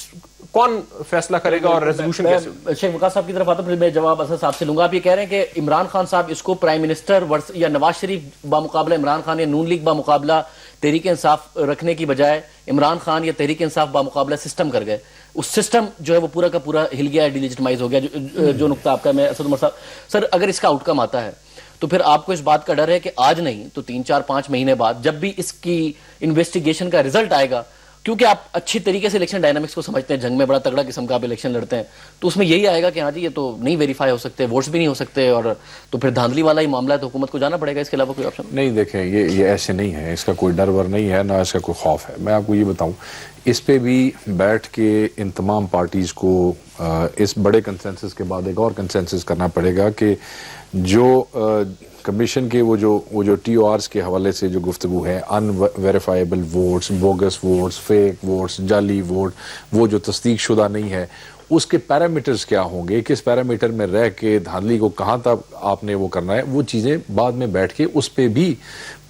کون فیصلہ کرے گا اور ریزولوشن کیسے. شیخ وقاص صاحب کی طرف آتا ہوں, میں جواب اسد صاحب سے لوں گا. آپ یہ کہہ رہے ہیں کہ عمران خان صاحب اس کو پرائم منسٹر یا نواز شریف بامقابلہ عمران خان یا نون لیگ بامقابلہ تحریک انصاف رکھنے کی بجائے عمران خان یا تحریک انصاف بامقابلہ سسٹم کر گئے. اس سسٹم جو ہے وہ پورا کا پورا ہل گیا ہے, ڈی لیجیٹمائز ہو گیا. جو نقطہ آپ کا, میں اسد عمر صاحب سر اگر اس کا آؤٹ کم آتا ہے تو پھر آپ کو اس بات کا ڈر ہے کہ آج نہیں تو 3-4-5 مہینے بعد جب بھی اس کی انویسٹیگیشن کا رزلٹ آئے گا, کیونکہ آپ اچھی طریقے سے الیکشن ڈائنامکس کو سمجھتے ہیں, جنگ میں بڑا تگڑا قسم کا آپ الیکشن لڑتے ہیں, تو اس میں یہی آئے گا کہ ہاں جی یہ تو نہیں ویریفائی ہو سکتے, ووٹس بھی نہیں ہو سکتے, اور تو پھر دھاندلی والا ہی معاملہ ہے, تو حکومت کو جانا پڑے گا, اس کے علاوہ کوئی آپشن نہیں. دیکھیں یہ ایسے نہیں ہے, اس کا کوئی ڈر ور نہیں ہے, نہ اس کا کوئی خوف ہے. میں آپ کو یہ بتاؤں, اس پہ بھی بیٹھ کے ان تمام پارٹیز کو اس بڑے کنسنسس کے بعد ایک اور کنسنسس کرنا پڑے گا کہ جو کمیشن کے وہ جو ٹی او آرز کے حوالے سے جو گفتگو ہے, unverifiable votes, bogus votes, fake votes, جعلی ووٹ, وہ جو تصدیق شدہ نہیں ہے, اس کے پیرامیٹرز کیا ہوں گے, کس پیرامیٹر میں رہ کے دھاندلی کو کہاں تک آپ نے وہ کرنا ہے, وہ چیزیں بعد میں بیٹھ کے اس پہ بھی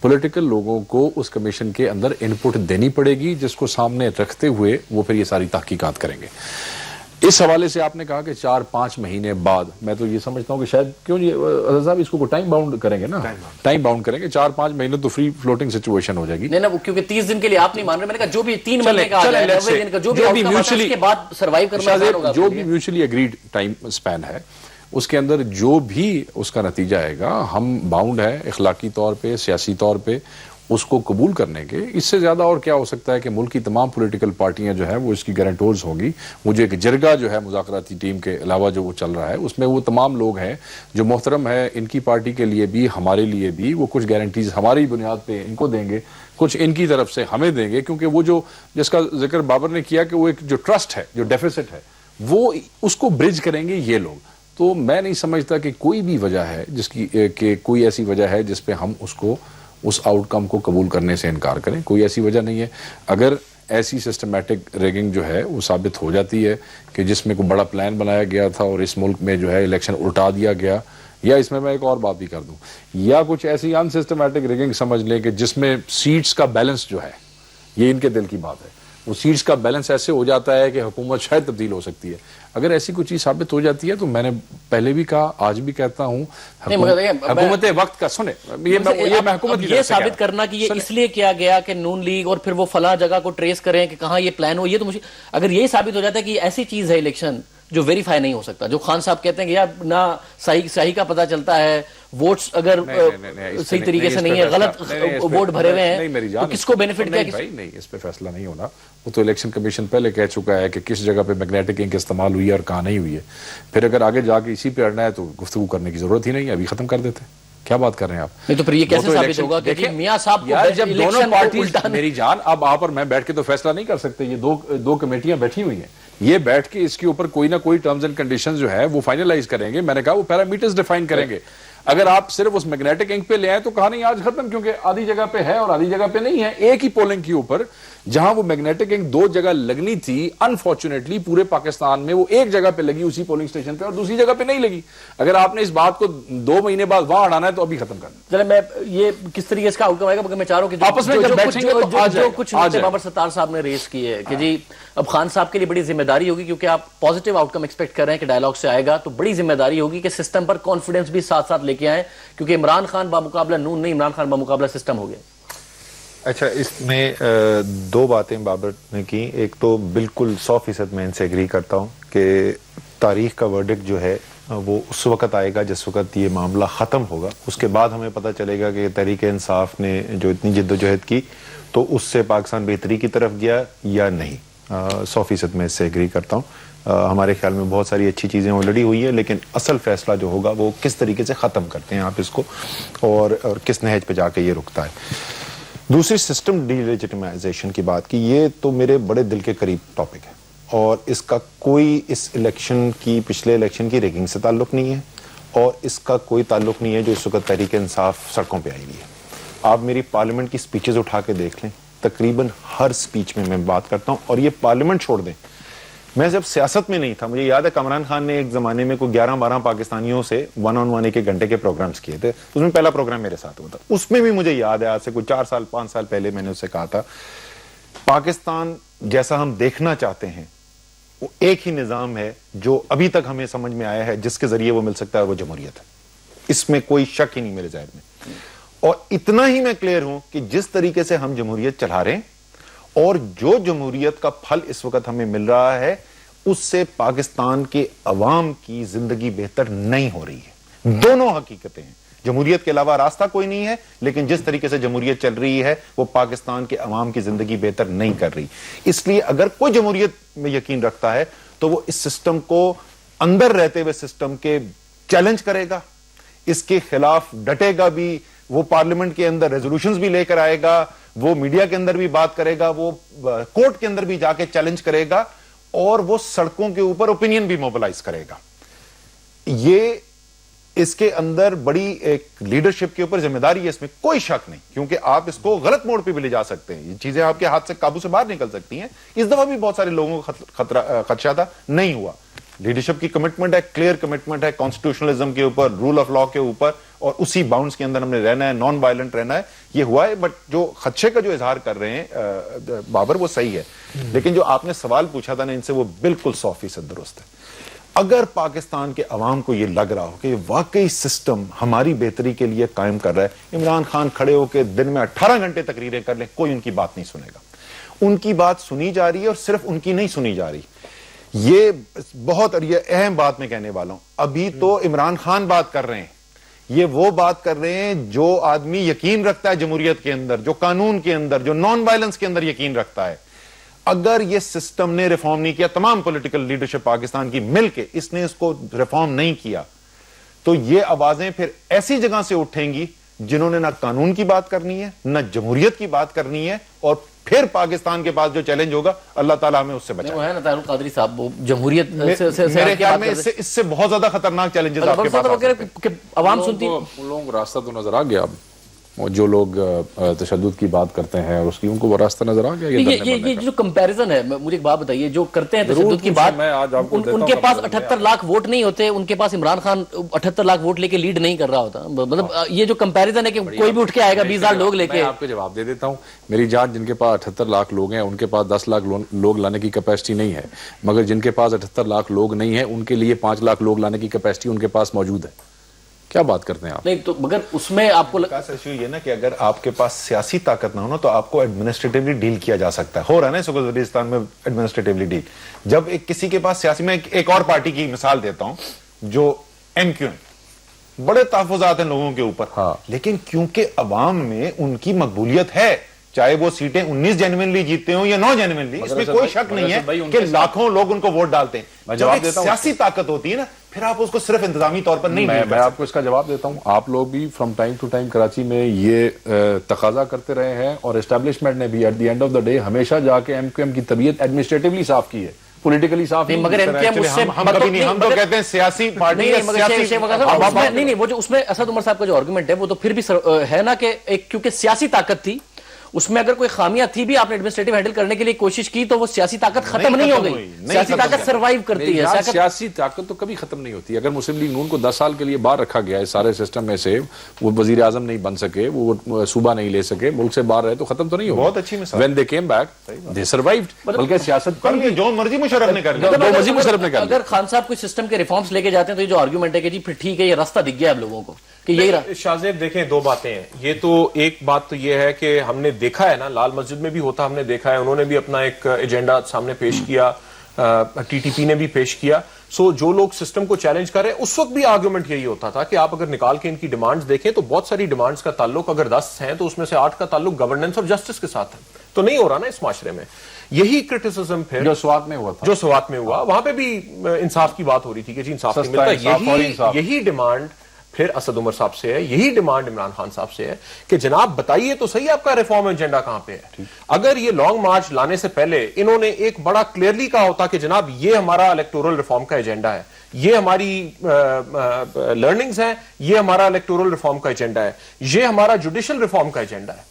پولیٹیکل لوگوں کو اس کمیشن کے اندر انپٹ دینی پڑے گی, جس کو سامنے رکھتے ہوئے وہ پھر یہ ساری تحقیقات کریں گے. اس حوالے سے آپ نے کہا کہ 4-5 مہینے بعد, میں تو یہ سمجھتا ہوں کہ شاید کیوں نہیں اسد صاحب اس کو ٹائم باؤنڈ کریں گے نا, ٹائم باؤنڈ کریں گے. 4-5 مہینے تو فری فلوٹنگ سچویشن ہو جائے گی. نہیں نا, کیونکہ 30 دن کے لیے آپ نہیں مان رہے, میں نے کہا جو بھی 3 مہینے کا آ جائے, 90 دن کا جو بھی میوچلی کے بعد سروائیو کرنا ہوگا, جو بھی میوچلی اگریڈ ٹائم سپین ہے اس کے اندر جو بھی اس کا نتیجہ آئے گا, ہم باؤنڈ ہے اخلاقی طور پہ, سیاسی طور پہ اس کو قبول کرنے کے. اس سے زیادہ اور کیا ہو سکتا ہے کہ ملک کی تمام پولیٹیکل پارٹیاں جو ہیں وہ اس کی گارنٹورز ہوں گی. وہ جو ایک جرگہ جو ہے مذاکراتی ٹیم کے علاوہ جو وہ چل رہا ہے, اس میں وہ تمام لوگ ہیں جو محترم ہے, ان کی پارٹی کے لیے بھی ہمارے لیے بھی, وہ کچھ گارنٹیز ہماری بنیاد پہ ان کو دیں گے, کچھ ان کی طرف سے ہمیں دیں گے, کیونکہ وہ جو جس کا ذکر بابر نے کیا کہ وہ ایک جو ٹرسٹ ہے, جو ڈیفیسٹ ہے, وہ اس کو برج کریں گے یہ لوگ. تو میں نہیں سمجھتا کہ کوئی بھی وجہ ہے جس کی کہ کوئی ایسی وجہ ہے جس پہ ہم اس آؤٹ کم کو قبول کرنے سے انکار کریں. کوئی ایسی وجہ نہیں ہے. اگر ایسی سسٹمیٹک ریگنگ جو ہے وہ ثابت ہو جاتی ہے کہ جس میں کوئی بڑا پلان بنایا گیا تھا اور اس ملک میں جو ہے الیکشن الٹا دیا گیا، یا اس میں ایک اور بات بھی کر دوں، یا کچھ ایسی ان سسٹمیٹک ریگنگ سمجھ لیں کہ جس میں سیٹس کا بیلنس جو ہے، یہ ان کے دل کی بات ہے، وہ سیٹس کا بیلنس ایسے ہو جاتا ہے کہ حکومت شاید تبدیل ہو سکتی ہے۔ اگر ایسی کوئی چیز ثابت ہو جاتی ہے تو میں نے پہلے بھی کہا، آج بھی کہتا ہوں، حکومت وقت کا سنیں، یہ ثابت کرنا کہ یہ اس لیے کیا گیا کہ نون لیگ اور پھر وہ فلاں جگہ کو ٹریس کریں کہ کہاں یہ پلان ہو، یہ تو مجھے اگر یہی ثابت ہو جاتا ہے کہ یہ ایسی چیز ہے الیکشن جو ویریفائی نہیں ہو سکتا، جو خان صاحب کہتے ہیں کہ یار نہ صحیح کا پتہ چلتا ہے، ووٹس اگر صحیح طریقے سے نہیں ہے، غلط ووٹ بھرے ہوئے ہیں، تو کس کو بینیفٹ کیا؟ نہیں، اس پہ فیصلہ نہیں ہونا، وہ تو الیکشن کمیشن پہلے کہہ چکا ہے کہ کس جگہ پہ میگنیٹک انک استعمال ہوئی ہے اور کہاں نہیں ہوئی ہے۔ پھر اگر آگے جا کے اسی پہ اڑنا ہے تو گفتگو کرنے کی ضرورت ہی نہیں ہے، ابھی ختم کر دیتے ہیں۔ کیا بات کر رہے ہیں آپ؟ نہیں تو پھر یہ کیسے ثابت ہوگا کہ میاں صاحب کو جب دونوں پارٹیز، میری جان، اب آپ اور میں بیٹھ کے تو فیصلہ نہیں کر سکتے، یہ دو کمیٹیاں بیٹھی ہوئی ہیں، یہ بیٹھ کے اس کے اوپر کوئی نہ کوئی ٹرمز اینڈ کنڈیشنز جو ہے وہ فائنلائز کریں گے۔ میں نے کہا وہ پیرامیٹرز ڈیفائن کریں گے۔ اگر آپ صرف اس میگنیٹک انک پہ لے آئیں تو کہانی آج ختم، کیونکہ آدھی جگہ پہ ہے اور آدھی جگہ پہ نہیں ہے۔ ایک ہی پولنگ کے اوپر جہاں وہ میگنیٹک انک 2 جگہ لگنی تھی، انفارچونیٹلی پورے پاکستان میں وہ ایک جگہ پہ لگی اسی پولنگ سٹیشن پہ اور دوسری جگہ پہ نہیں لگی۔ اگر آپ نے اس بات کو 2 مہینے بعد وہاں اڑانا ہے تو ابھی ختم کرنا۔ چلے میں یہ کس طریقے سے آؤٹ کم آئے گا، میں چاہ رہا ہوں کہ آپس میں جب بیٹھیں گے تو جو کچھ نقطے بابر ستار صاحب نے ریز کیے ہے کہ جی اب خان صاحب کے لیے بڑی ذمہ داری ہوگی، کیونکہ آپ پازیٹیو آؤٹ کم ایکسپیکٹ کر رہے ہیں کہ ڈائلاگ سے آئے گا، تو بڑی ذمہ داری ہوگی کہ سسٹم پر کانفیڈنس بھی ساتھ ساتھ لے کے آئیں، کیونکہ عمران خان بامقابلہ نون نہیں، عمران خان بامقابلہ سسٹم ہو گیا۔ اچھا، اس میں 2 باتیں بابر نے کی۔ ایک تو بالکل 100% میں ان سے ایگری کرتا ہوں کہ تاریخ کا ورڈکٹ جو ہے وہ اس وقت آئے گا جس وقت یہ معاملہ ختم ہوگا، اس کے بعد ہمیں پتہ چلے گا کہ تحریک انصاف نے جو اتنی جد و جہد کی تو اس سے پاکستان بہتری کی طرف گیا یا نہیں۔ 100% میں اس سے ایگری کرتا ہوں۔ ہمارے خیال میں بہت ساری اچھی چیزیں آلریڈی ہوئی ہیں، لیکن اصل فیصلہ جو ہوگا وہ کس طریقے سے ختم کرتے ہیں آپ اس کو، اور کس نہج پہ جا کے یہ رکتا ہے۔ دوسری سسٹم ڈی لیجٹمائزیشن کی بات کی، یہ تو میرے بڑے دل کے قریب ٹاپک ہے، اور اس کا کوئی اس الیکشن کی، پچھلے الیکشن کی ریگنگ سے تعلق نہیں ہے، اور اس کا کوئی تعلق نہیں ہے جو اس وقت تحریک انصاف سڑکوں پہ آئی ہوئی ہے۔ آپ میری پارلیمنٹ کی سپیچز اٹھا کے دیکھ لیں، تقریباً ہر سپیچ میں بات کرتا ہوں، اور یہ پارلیمنٹ چھوڑ دیں، میں جب سیاست میں نہیں تھا، مجھے یاد ہے کامران خان نے ایک زمانے میں کوئی 11-12 پاکستانیوں سے 1-on-1 ایک گھنٹے کے پروگرامز کیے تھے، اس میں پہلا پروگرام میرے ساتھ ہوا تھا۔ اس میں بھی مجھے یاد ہے، آج سے کوئی 4-5 سال پہلے میں نے اس سے کہا تھا، پاکستان جیسا ہم دیکھنا چاہتے ہیں وہ ایک ہی نظام ہے جو ابھی تک ہمیں سمجھ میں آیا ہے جس کے ذریعے وہ مل سکتا ہے، وہ جمہوریت ہے۔ اس میں کوئی شک ہی نہیں میرے ذہن میں، اور اتنا ہی میں کلیئر ہوں کہ جس طریقے سے ہم جمہوریت چلا رہے ہیں اور جو جمہوریت کا پھل اس وقت ہمیں مل رہا ہے، اس سے پاکستان کے عوام کی زندگی بہتر نہیں ہو رہی ہے۔ دونوں حقیقتیں ہیں، جمہوریت کے علاوہ راستہ کوئی نہیں ہے، لیکن جس طریقے سے جمہوریت چل رہی ہے وہ پاکستان کے عوام کی زندگی بہتر نہیں کر رہی۔ اس لیے اگر کوئی جمہوریت میں یقین رکھتا ہے تو وہ اس سسٹم کو اندر رہتے ہوئے سسٹم کے چیلنج کرے گا، اس کے خلاف ڈٹے گا بھی، وہ پارلیمنٹ کے اندر ریزولوشنز بھی لے کر آئے گا، وہ میڈیا کے اندر بھی بات کرے گا، وہ کورٹ کے اندر بھی جا کے چیلنج کرے گا، اور وہ سڑکوں کے اوپر اوپینین بھی موبلائز کرے گا۔ یہ اس کے اندر بڑی ایک لیڈرشپ کے اوپر ذمہ داری ہے، اس میں کوئی شک نہیں، کیونکہ آپ اس کو غلط موڑ پہ بھی لے جا سکتے ہیں، یہ چیزیں آپ کے ہاتھ سے قابو سے باہر نکل سکتی ہیں۔ اس دفعہ بھی بہت سارے لوگوں کو خدشہ تھا، نہیں ہوا۔ لیڈرشپ کی کمٹمنٹ ہے، کلیئر کمٹمنٹ ہے کانسٹیٹیوشنلزم کے اوپر، رول آف لا کے اوپر، اور اسی باؤنڈز کے اندر ہم نے رہنا ہے، نان وائلنٹ رہنا ہے، یہ ہوا ہے۔ بٹ جو خدشے کا جو اظہار کر رہے ہیں بابر، وہ صحیح ہے، لیکن جو آپ نے سوال پوچھا تھا نا ان سے، وہ بالکل 100% درست ہے۔ اگر پاکستان کے عوام کو یہ لگ رہا ہو کہ واقعی سسٹم ہماری بہتری کے لیے قائم کر رہا ہے، عمران خان کھڑے ہو کے دن میں 18 گھنٹے تقریریں کر لیں، کوئی ان کی بات نہیں سنے گا۔ ان کی بات سنی جا رہی ہے، اور صرف ان کی نہیں سنی جا رہی۔ یہ بہت یہ اہم بات میں کہنے والا ہوں، ابھی تو عمران خان بات کر رہے ہیں، یہ وہ بات کر رہے ہیں جو آدمی یقین رکھتا ہے جمہوریت کے اندر، جو قانون کے اندر، جو نان وائلنس کے اندر یقین رکھتا ہے۔ اگر یہ سسٹم نے ریفارم نہیں کیا، تمام پولیٹیکل لیڈرشپ پاکستان کی مل کے اس نے اس کو ریفارم نہیں کیا، تو یہ آوازیں پھر ایسی جگہ سے اٹھیں گی جنہوں نے نہ قانون کی بات کرنی ہے، نہ جمہوریت کی بات کرنی ہے، اور پھر پاکستان کے پاس جو چیلنج ہوگا، اللہ تعالیٰ ہمیں اس سے بچائے۔ وہ ہے نا طاہر القادری صاحب، وہ جمہوریت میرے خیال میں اس سے بہت زیادہ خطرناک چیلنجز آپ کے پاس عوام سنتی، ان لوگوں کو راستہ تو نظر آ گیا اب جو لوگ تشدد کی بات کرتے ہیں اور اس کی ان کو وہ راستہ نظر آ گیا. یہ جو کمپیریزن ہے, مجھے ایک بات بتائیے, جو کرتے ہیں تشدد کی بات, ان کے پاس 78 لاکھ ووٹ نہیں ہوتے, ان کے پاس عمران خان 78 لاکھ ووٹ لے کے لیڈ نہیں کر رہا ہوتا. مطلب یہ جو کمپیریزن ہے کہ کوئی بھی اٹھ کے آئے گا 20,000 لوگ لے کے. میں آپ کو جواب دے دیتا ہوں. میری جان, جن کے پاس 78 لاکھ لوگ ہیں ان کے پاس 10 لاکھ لوگ لانے کی کیپیسٹی نہیں ہے, مگر جن کے پاس 78 لاکھ لوگ نہیں ہیں ان کے لیے 5 لاکھ لوگ لانے کی کیپیسٹی ان کے پاس موجود ہے. کیا بات کرتے ہیں آپ؟ نہیں تو مگر اس میں آپ کو ایشو یہ نا کہ اگر آپ کے پاس سیاسی طاقت نہ ہو نا تو آپ کو ایڈمنسٹریٹولی ڈیل کیا جا سکتا ہے. ہو رہا ہے نا اس وقت وزیرستان میں ایڈمنسٹریٹولی ڈیل. جب کسی کے پاس سیاسی, میں ایک اور پارٹی کی مثال دیتا ہوں جو ایم کیو ایم, بڑے تحفظات ہیں لوگوں کے اوپر, لیکن کیونکہ عوام میں ان کی مقبولیت ہے, چاہے وہ سیٹیں 19 جینوینلی جیتتے ہوں یا 9 جینوینلی, اس میں کوئی شک نہیں ہے کہ لاکھوں لوگ ان کو ووٹ ڈالتے ہیں. جب ایک سیاسی طاقت ہوتی ہے نا, پھر آپ اس کو صرف انتظامی طور پر نہیں. میں آپ کو اس کا جواب دیتا ہوں. آپ لوگ بھی from time to time Karachi میں یہ تقاضا کرتے رہے ہیں, اور اسٹیبلشمنٹ نے بھی at the end of the day ہمیشہ جا کے ایم کیو ایم کی طبیعت ایڈمنسٹریٹولی صاف کی ہے, پولیٹیکلی صاف نہیں. مگر ہم تو کہتے ہیں سیاسی پارٹی نہیں, وہ جو اس میں اسد عمر صاحب کا جو آرگومنٹ ہے وہ تو پھر بھی ہے نا کہ کیونکہ سیاسی طاقت تھی, اس میں اگر کوئی خامیاں تھی بھی, آپ نے ایڈمنسٹریٹو ہینڈل کرنے کے لیے کوشش کی تو وہ سیاسی طاقت ختم نہیں ہو گئی. سیاسی طاقت سروائیو کرتی ہے. سیاسی طاقت تو کبھی ختم نہیں ہوتی. اگر مسلم لیگ نون کو 10 سال کے لیے باہر رکھا گیا ہے سارے سسٹم میں سے, وہ وزیر اعظم نہیں بن سکے, وہ صوبہ نہیں لے سکے, ملک سے باہر رہے, تو ختم تو نہیں ہوگا. بہت اچھی مثال. When they came back, they survived. بلکہ سیاست کر لی جو مرضی مشرف نے کر لیا. اگر خان صاحب کوئی سسٹم کے ریفارمز لے کے جاتے ہیں تو یہ جو آرگومنٹ ہے کہ جی پھر ٹھیک ہے یہ راستہ دکھ گیا اب لوگوں کو کہ یہی. شاہزیب دیکھیں, دو باتیں ہیں. یہ تو ایک بات تو یہ ہے کہ ہم نے دیکھا ہے نا, لال مسجد میں بھی ہوتا ہم نے دیکھا ہے, انہوں نے بھی اپنا ایک ایجنڈا سامنے پیش کیا, ٹی ٹی پی نے بھی پیش کیا. سو جو لوگ سسٹم کو چیلنج کر رہے ہیں, اس وقت بھی آرگومنٹ یہی ہوتا تھا کہ آپ اگر نکال کے ان کی ڈیمانڈز دیکھیں تو بہت ساری ڈیمانڈز کا تعلق اگر 10 ہیں تو اس میں سے 8 کا تعلق گورننس اور جسٹس کے ساتھ ہے. تو نہیں ہو رہا نا اس معاشرے میں. یہی کرٹیسزم پھر جو سوات میں ہوا تھا, جو سوات میں ہوا, وہاں پہ بھی انصاف کی بات ہو رہی تھی کہ جی انصاف نہیں ملتا. یہی ڈیمانڈ پھر اسد عمر صاحب سے ہے, یہی ڈیمانڈ عمران خان صاحب سے ہے کہ جناب بتائیے تو صحیح آپ کا ریفارم ایجنڈا کہاں پہ ہے. اگر یہ لانگ مارچ لانے سے پہلے انہوں نے ایک بڑا کلیئرلی کہا ہوتا کہ جناب یہ ہمارا الیکٹورل ریفارم کا ایجنڈا ہے, یہ ہماری لرننگز ہیں, یہ ہمارا الیکٹورل ریفارم کا ایجنڈا ہے, یہ ہمارا جوڈیشل ریفارم کا ایجنڈا ہے,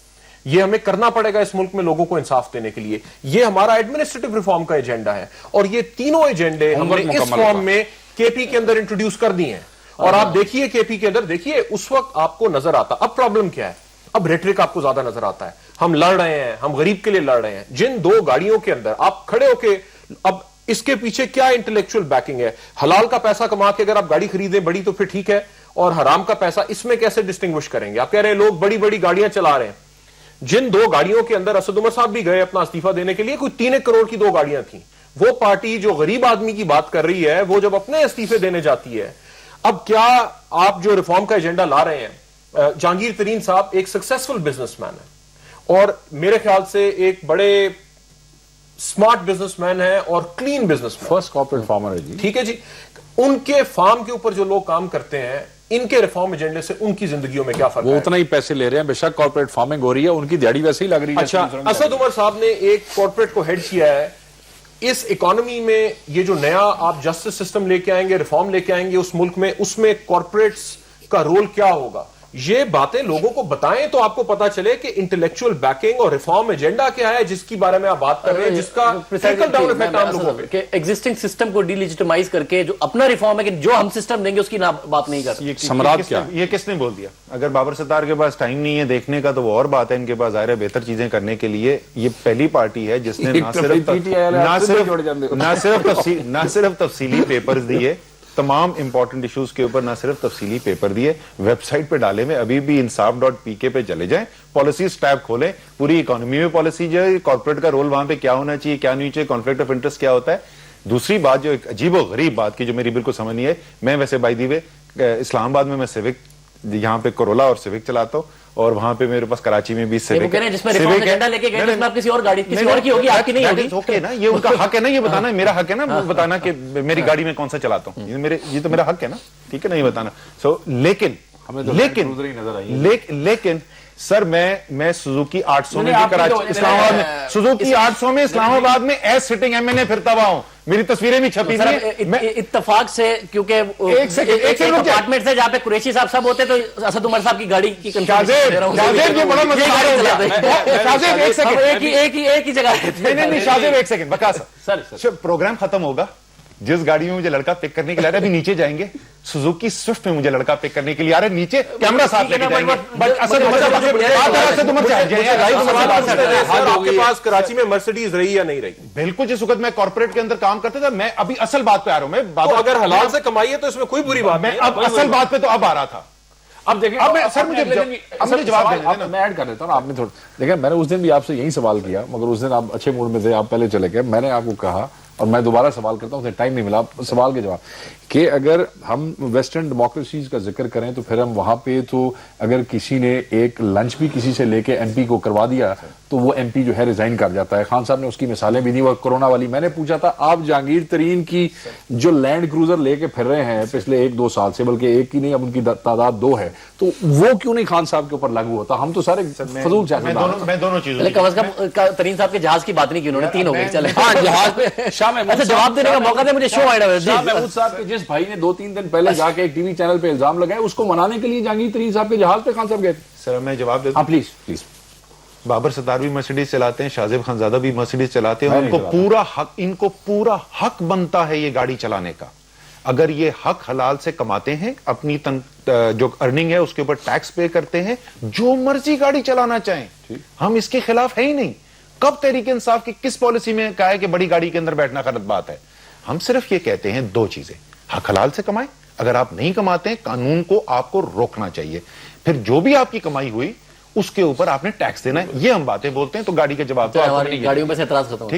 یہ ہمیں کرنا پڑے گا اس ملک میں لوگوں کو انصاف دینے کے لیے, یہ ہمارا ایڈمنسٹریٹو ریفارم کا ایجنڈا ہے, اور یہ تینوں ایجنڈے ہم نے اس فارم میں کے پی کے اندر انٹروڈیوس کر دی ہیں. اور آپ دیکھیے کے پی کے اندر, دیکھیے اس وقت آپ کو نظر آتا. اب پرابلم کیا ہے, اب ریٹرک آپ کو زیادہ نظر آتا ہے. ہم لڑ رہے ہیں, ہم غریب کے لیے لڑ رہے ہیں. جن 2 گاڑیوں کے اندر آپ کھڑے ہو کے, اب اس کے پیچھے کیا انٹلیکچوئل بیکنگ ہے. حلال کا پیسہ کما کے اگر آپ گاڑی خریدیں بڑی تو پھر ٹھیک ہے, اور حرام کا پیسہ, اس میں کیسے ڈسٹنگوش کریں گے. آپ کہہ رہے ہیں لوگ بڑی بڑی گاڑیاں چلا رہے ہیں. جن 2 گاڑیوں کے اندر اسد عمر صاحب بھی گئے اپنا استعفیٰ دینے کے لیے, کوئی 3 کروڑ کی 2 گاڑیاں تھیں. وہ پارٹی جو غریب آدمی کی بات کر رہی ہے, وہ جب اپنے استعفے دینے جاتی ہے, اب کیا آپ جو ریفارم کا ایجنڈا لا رہے ہیں, جہانگیر ترین صاحب ایک سکسیسفل بزنس مین ہے, اور میرے خیال سے ایک بڑے سمارٹ بزنس مین ہے اور clean businessman, first corporate farmer ہے جی. ٹھیک ہے جی. ان کے فارم کے اوپر جو لوگ کام کرتے ہیں, ان کے ریفارم ایجنڈے سے ان کی زندگیوں میں کیا فرق ہے؟ وہ اتنا ہی پیسے لے رہے ہیں, بے شک کارپوریٹ فارمنگ ہو رہی ہے, ان کی دیہڑی ویسے ہی لگ رہی ہے. اچھا, اسد عمر صاحب نے ایک کارپوریٹ کو ہیڈ کیا ہے. اس اکانومی میں یہ جو نیا آپ جسٹس سسٹم لے کے آئیں گے, ریفارم لے کے آئیں گے اس ملک میں, اس میں کارپوریٹس کا رول کیا ہوگا, یہ باتیں لوگوں کو بتائیں تو آپ کو پتا چلے کہ انٹلیکچوئل بیکنگ اور ریفارم ایجنڈا کیا ہے جس کی بارے میں آپ بات کر رہے ہیں, جس کا ٹریکل ڈاؤن ایفیکٹ عام لوگوں پہ, کہ ایگزسٹنگ سسٹم کو ڈی لیجیٹمائز کر کے جو اپنا ریفارم ہے کہ جو ہم سسٹم دیں گے اس کی بات نہیں کر. سمراٹ کیا, یہ کس نے بول دیا؟ اگر بابر ستار کے پاس ٹائم نہیں ہے دیکھنے کا تو وہ اور بات ہے, ان کے پاس ظاہر ہے بہتر چیزیں کرنے کے لیے. یہ پہلی پارٹی ہے جس نے نہ صرف تفصیلی پیپرز دیے, تمام امپورٹنٹ ایشوز کے اوپر نہ صرف تفصیلی پیپر دیے, ویب سائٹ پہ ڈالے میں, ابھی بھی انصاف.pk پہ چلے جائیں, پالیسیز ٹیب کھولیں, پوری اکانومی میں پالیسی جو ہے, کارپوریٹ کا رول وہاں پہ کیا ہونا چاہیے کیا نہیں چاہیے, کانفلکٹ آف انٹرسٹ کیا ہوتا ہے. دوسری بات جو ایک عجیب و غریب بات کی جو میری بالکل سمجھ نہیں ہے, میں ویسے بائی دی وے اسلام آباد میں سیوک, یہاں پہ کرولا اور سیوک چلاتا ہوں, اور وہاں پہ میرے پاس کراچی میں بھی سیوک ہے. جس میں ریفارم ایجنڈا لے کے گئے جس میں آپ کسی اور گاڑی کسی اور کی ہوگی, آپ کی نہیں ہوگی. نا یہ ان کا حق ہے نا, یہ بتانا میرا حق ہے نا بتانا کہ میری گاڑی میں کون سا چلاتا ہوں, یہ تو میرا حق ہے نا, ٹھیک ہے نا, یہ بتانا. سو لیکن لیکن سر میں سوزوکی 800 میں اسلام آباد میں سوزوکی 800 میں اسلام آباد میں ایس سٹنگ MNA پھرتا ہوا ہوں, میری تصویریں بھی چھپی ہیں اتفاق سے, کیونکہ اپارٹمنٹ سے جہاں پہ قریشی صاحب سب ہوتے تو اسد عمر صاحب کی گاڑی کی ایک ہی جگہ. نہیں شاذیب ایک سیکنڈ بکا سر, پروگرام ختم ہوگا, جس گاڑی میں مجھے لڑکا پک کرنے کے لیے آ رہا ہے, ابھی نیچے جائیں گے, سوزوکی سوئفٹ میں مجھے لڑکا پک کرنے کے لیے آ رہا ہے, نیچے کیمرہ ساتھ لے کے جائیں گے. آپ کے پاس کراچی میں مرسیڈیز رہی یا نہیں رہی؟ بالکل, جس وقت میں کارپوریٹ کے اندر کام کرتا تھا, میں ابھی اصل بات پہ آ رہا ہوں, میں اگر حلال سے کمائی ہے تو اس میں کوئی بری بات نہیں, اب اصل بات پہ تو اب آ رہا تھا. اب دیکھیں سر مجھے جواب دینا, میں ایڈ کر دیتا ہوں. آپ نے تھوڑا دیکھیں, میں نے اس دن بھی آپ سے یہی سوال کیا, مگر اس دن آپ اچھے موڈ میں تھے, آپ پہلے چلے گئے. میں نے آپ کو کہا, اور میں دوبارہ سوال کرتا ہوں, اسے ٹائم نہیں ملا سوال کے جواب, کہ اگر ہم ویسٹرن ڈیموکریسیز کا ذکر کریں تو پھر ہم وہاں پہ تو اگر کسی نے ایک لنچ بھی کسی سے لے کے MP کو کروا دیا تو وہ MP جو ہے ریزائن کر جاتا ہے. خان صاحب نے اس کی مثالیں بھی دی, وہ کورونا والی. میں نے پوچھا تھا, آپ جہانگیر ترین کی جو لینڈ کروزر لے کے پھر رہے ہیں پچھلے 1-2 سال سے, بلکہ ایک کی نہیں, اب ان کی تعداد 2 ہے, تو وہ کیوں نہیں خان صاحب کے اوپر لاگو ہوتا؟ ہم تو سارے فضول چاہتے ہیں. میں دونوں چیزوں کم از کم ترین صاحب کے جہاز کی بات نہیں کی انہوں نے, 3 ہو گئے. چلے ہاں, جہاز شاہ محمود جواب دینے کا موقع دے مجھے, شو آئیڈا. شاہ محمود صاحب کے جس بھائی نے 2-3 دن پہلے جا کے ایک ٹی وی چینل پہ الزام لگائے, اس کو منانے کے لیے جہانگیر ترین صاحب کے جہاز پہ خان صاحب گئے تھے. سر میں جواب دیتا ہوں, پلیز. بابر ستار بھی مرسیڈیز چلاتے ہیں, شاہ زیب خانزادہ بھی مرسیڈیز چلاتے ہیں, ان کو پورا حق بنتا ہے یہ گاڑی چلانے کا. اگر یہ حق حلال سے کماتے ہیں, اپنی جو ارننگ ہے اس کے اوپر ٹیکس پے کرتے ہیں, جو مرضی گاڑی چلانا چاہیں, ہم اس کے خلاف ہے ہی نہیں. کب تحریک انصاف کی کس پالیسی میں کہا ہے کہ بڑی گاڑی کے اندر بیٹھنا غلط بات ہے؟ ہم صرف یہ کہتے ہیں 2 چیزیں, حق حلال سے کمائیں, اگر آپ نہیں کماتے ہیں قانون کو آپ کو روکنا چاہیے, پھر جو بھی آپ کی کمائی ہوئی اس کے اوپر آپ نے ٹیکس دینا ہے. یہ ہم باتیں بولتے ہیں, تو گاڑی کا جواب تو گاڑیوں میں سے اعتراض ختم.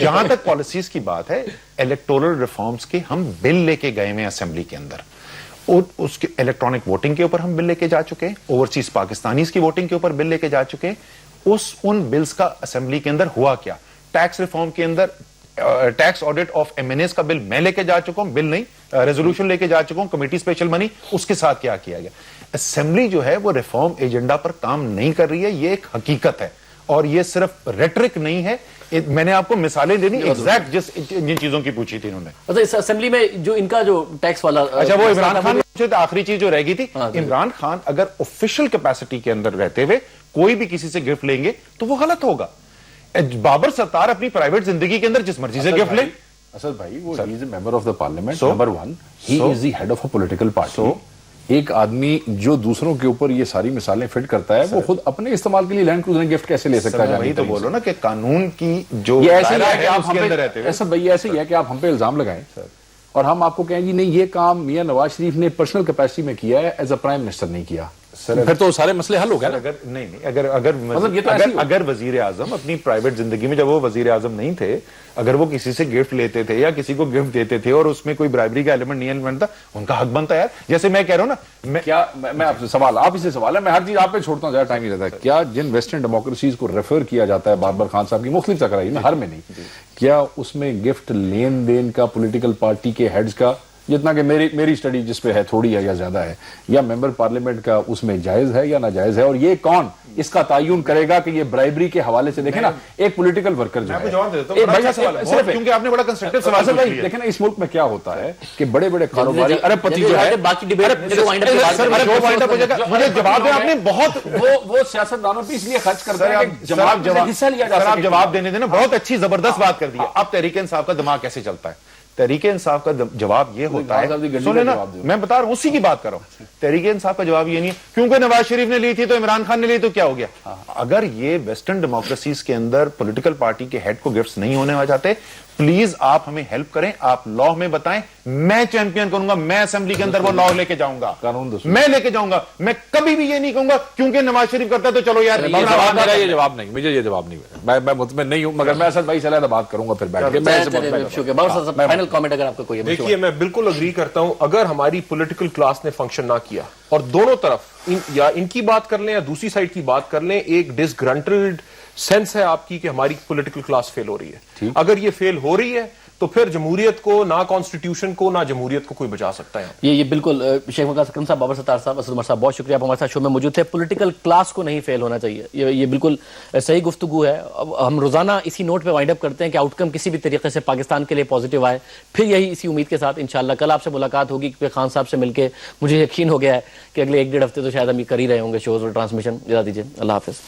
جہاں تک پالیسیز کی بات ہے, الیکٹورل ریفارمز کے ہم بل لے کے گئے ہیں اسمبلی کے اندر, اور اس کے الیکٹرانک ووٹنگ کے اوپر ہم بل لے کے جا چکے ہیں, اوورسیز پاکستانیز کی ووٹنگ کے اوپر بل لے کے جا چکے ہیں. ان بلز کا اسمبلی کے اندر ہوا کیا؟ ٹیکس ریفارم کے اندر ٹیکس آڈٹ آف MNAs کا بل میں لے کے جا چکا ہوں, بل نہیں, ریزولوشن لے کے جا چکا ہوں, کمیٹی اسپیشل منی, اس کے ساتھ کیا کیا گیا. اسمبلی جو ہے وہ ریفارم ایجنڈا پر کام نہیں کر رہی ہے, یہ ایک حقیقت ہے, اور یہ صرف ریٹرک نہیں ہے. میں نے آپ کو مثالیں دینی ایگزیکٹ جن چیزوں کی پوچھی تھی انہوں نے. اسمبلی میں جو ان کا جو ٹیکس والا, اچھا وہ عمران خان پوچھے تھے, آخری چیز جو رہ گئی تھی, عمران خان اگر آفیشیل کیپیسٹی کے اندر رہتے ہوئے کوئی بھی کسی سے گفٹ لیں گے تو وہ غلط ہوگا. بابر ستار اپنی پرائیویٹ زندگی کے اندر جس مرضی سے گفٹ لیں. اسد بھائی, وہ ہی is a member of the parliament, number 1, he is the head of a political party. ایک آدمی جو دوسروں کے اوپر یہ ساری مثالیں فٹ کرتا ہے, وہ خود اپنے استعمال کے لیے لینڈ کروزر گفٹ کیسے لے سکتا ہے؟ وہی تو بولو نا کہ قانون کی جو ایسا بھائی ایسے ہی ہے کہ آپ ہم پہ الزام لگائیں اور ہم آپ کو کہیں جی نہیں, یہ کام میاں نواز شریف نے پرسنل کیپیسٹی میں کیا ہے, ایز اے پرائم منسٹر نہیں کیا. پھر تو سارے مسئلے حل ہو گئے. اگر وزیر اعظم اپنی پرائیویٹ زندگی میں, جب وہ وزیر اعظم نہیں تھے, اگر وہ کسی سے گفٹ لیتے تھے یا کسی کو گفٹ دیتے تھے اور اس میں کوئی برائبری کا ایلیمنٹ نہیں بنتا, ان کا حق بنتا ہے یار. جیسے میں کہہ رہا ہوں نا, میں آپ سے سوال, آپ اسے سوال ہے, میں ہر چیز آپ پہ چھوڑتا ہوں, زیادہ ٹائم ہی رہتا ہے. کیا جن ویسٹرن ڈیموکریسیز کو ریفر کیا جاتا ہے بار بار خان صاحب کی مختلف ٹکرائی میں, ہر میں نہیں, کیا اس میں گفٹ لین دین کا پولیٹیکل پارٹی کے ہیڈز کا, جتنا کہ میری اسٹڈی جس پہ ہے تھوڑی ہے یا زیادہ ہے, یا ممبر پارلیمنٹ کا اس میں جائز ہے یا ناجائز ہے؟ اور یہ کون اس کا تعین کرے گا کہ یہ برائبری کے حوالے سے؟ دیکھیں نا, ایک پولیٹیکل ورکر جو ہے, کیونکہ آپ نے بڑا کنسٹرکٹیو سوال کیا. دیکھیں نا, اس ملک میں کیا ہوتا ہے کہ بڑے بڑے کاروباری ارب پتی جو ہے, مجھے جواب دیں, آپ نے بہت وہ سیاستدانوں پہ اس لیے خرچ کرتا ہے کہ حصہ لیا جا سکے. آپ جواب دینے دینا, بہت اچھی زبردست بات کر دی. اب تحریک انصاف کا دماغ کیسے چلتا ہے؟ تحریک انصاف کا جواب یہ ہوتا ہے, سنیں نا, میں بتا رہا ہوں, اسی کی بات کر رہا ہوں. تحریک انصاف کا جواب یہ نہیں ہے کیونکہ نواز شریف نے لی تھی تو عمران خان نے لی تو کیا ہو گیا. اگر یہ ویسٹرن ڈیموکریسیز کے اندر پولیٹیکل پارٹی کے ہیڈ کو گفٹس نہیں ہونے چاہتے, پلیز آپ ہمیں ہیلپ کریں, آپ لا میں بتائیں, میں چیمپئن کروں گا, میں اسمبلی کے اندر وہ لا لے کے جاؤں گا, میں لے کے جاؤں گا. میں کبھی بھی یہ نہیں کہوں گا کیونکہ نواز شریف کرتا ہے تو چلو یار. یہ جواب نہیں, مجھے یہ جواب نہیں, میں مطمئن نہیں ہوں, مگر میں اسد بھائی سے علیحدہ بات کروں گا پھر بیٹھ کے. فائنل کامنٹ اگر آپ کو کوئی. دیکھیے, میں بالکل اگری کرتا ہوں, اگر ہماری پولیٹیکل کلاس نے فنکشن نہ کیا, اور دونوں طرف یا ان کی بات کر لیں یا دوسری سائڈ کی بات کر لیں, ایک ڈسگرنٹلڈ سینس ہے آپ کی کہ ہماری پولیٹیکل کلاس فیل ہو رہی ہے. اگر یہ فیل ہو رہی ہے تو پھر جمہوریت کو نہ کانسٹیٹیوشن کو نہ جمہوریت کو کوئی بچا سکتا ہے. یہ بالکل شیخ وقاص اکرم صاحب، بابر ستار صاحب، اسد عمر صاحب، بہت شکریہ آپ ہمارے ساتھ شو میں موجود تھے. پولیٹیکل کلاس کو نہیں فیل ہونا چاہیے، یہ بالکل صحیح گفتگو ہے. اب ہم روزانہ اسی نوٹ پہ وائنڈ اپ کرتے ہیں کہ آؤٹ کم کسی بھی طریقے سے پاکستان کے لیے پازیٹیو آئے. پھر یہی اسی امید کے ساتھ انشاءاللہ کل آپ سے ملاقات ہوگی. خان صاحب سے مل کے مجھے یقین ہو گیا ہے کہ اگلے 1-1.5 ہفتے تو شاید ہم یہ کر ہی رہے ہوں گے شوز اور ٹرانسمیشن. اجازت دیجیے، اللہ حافظ.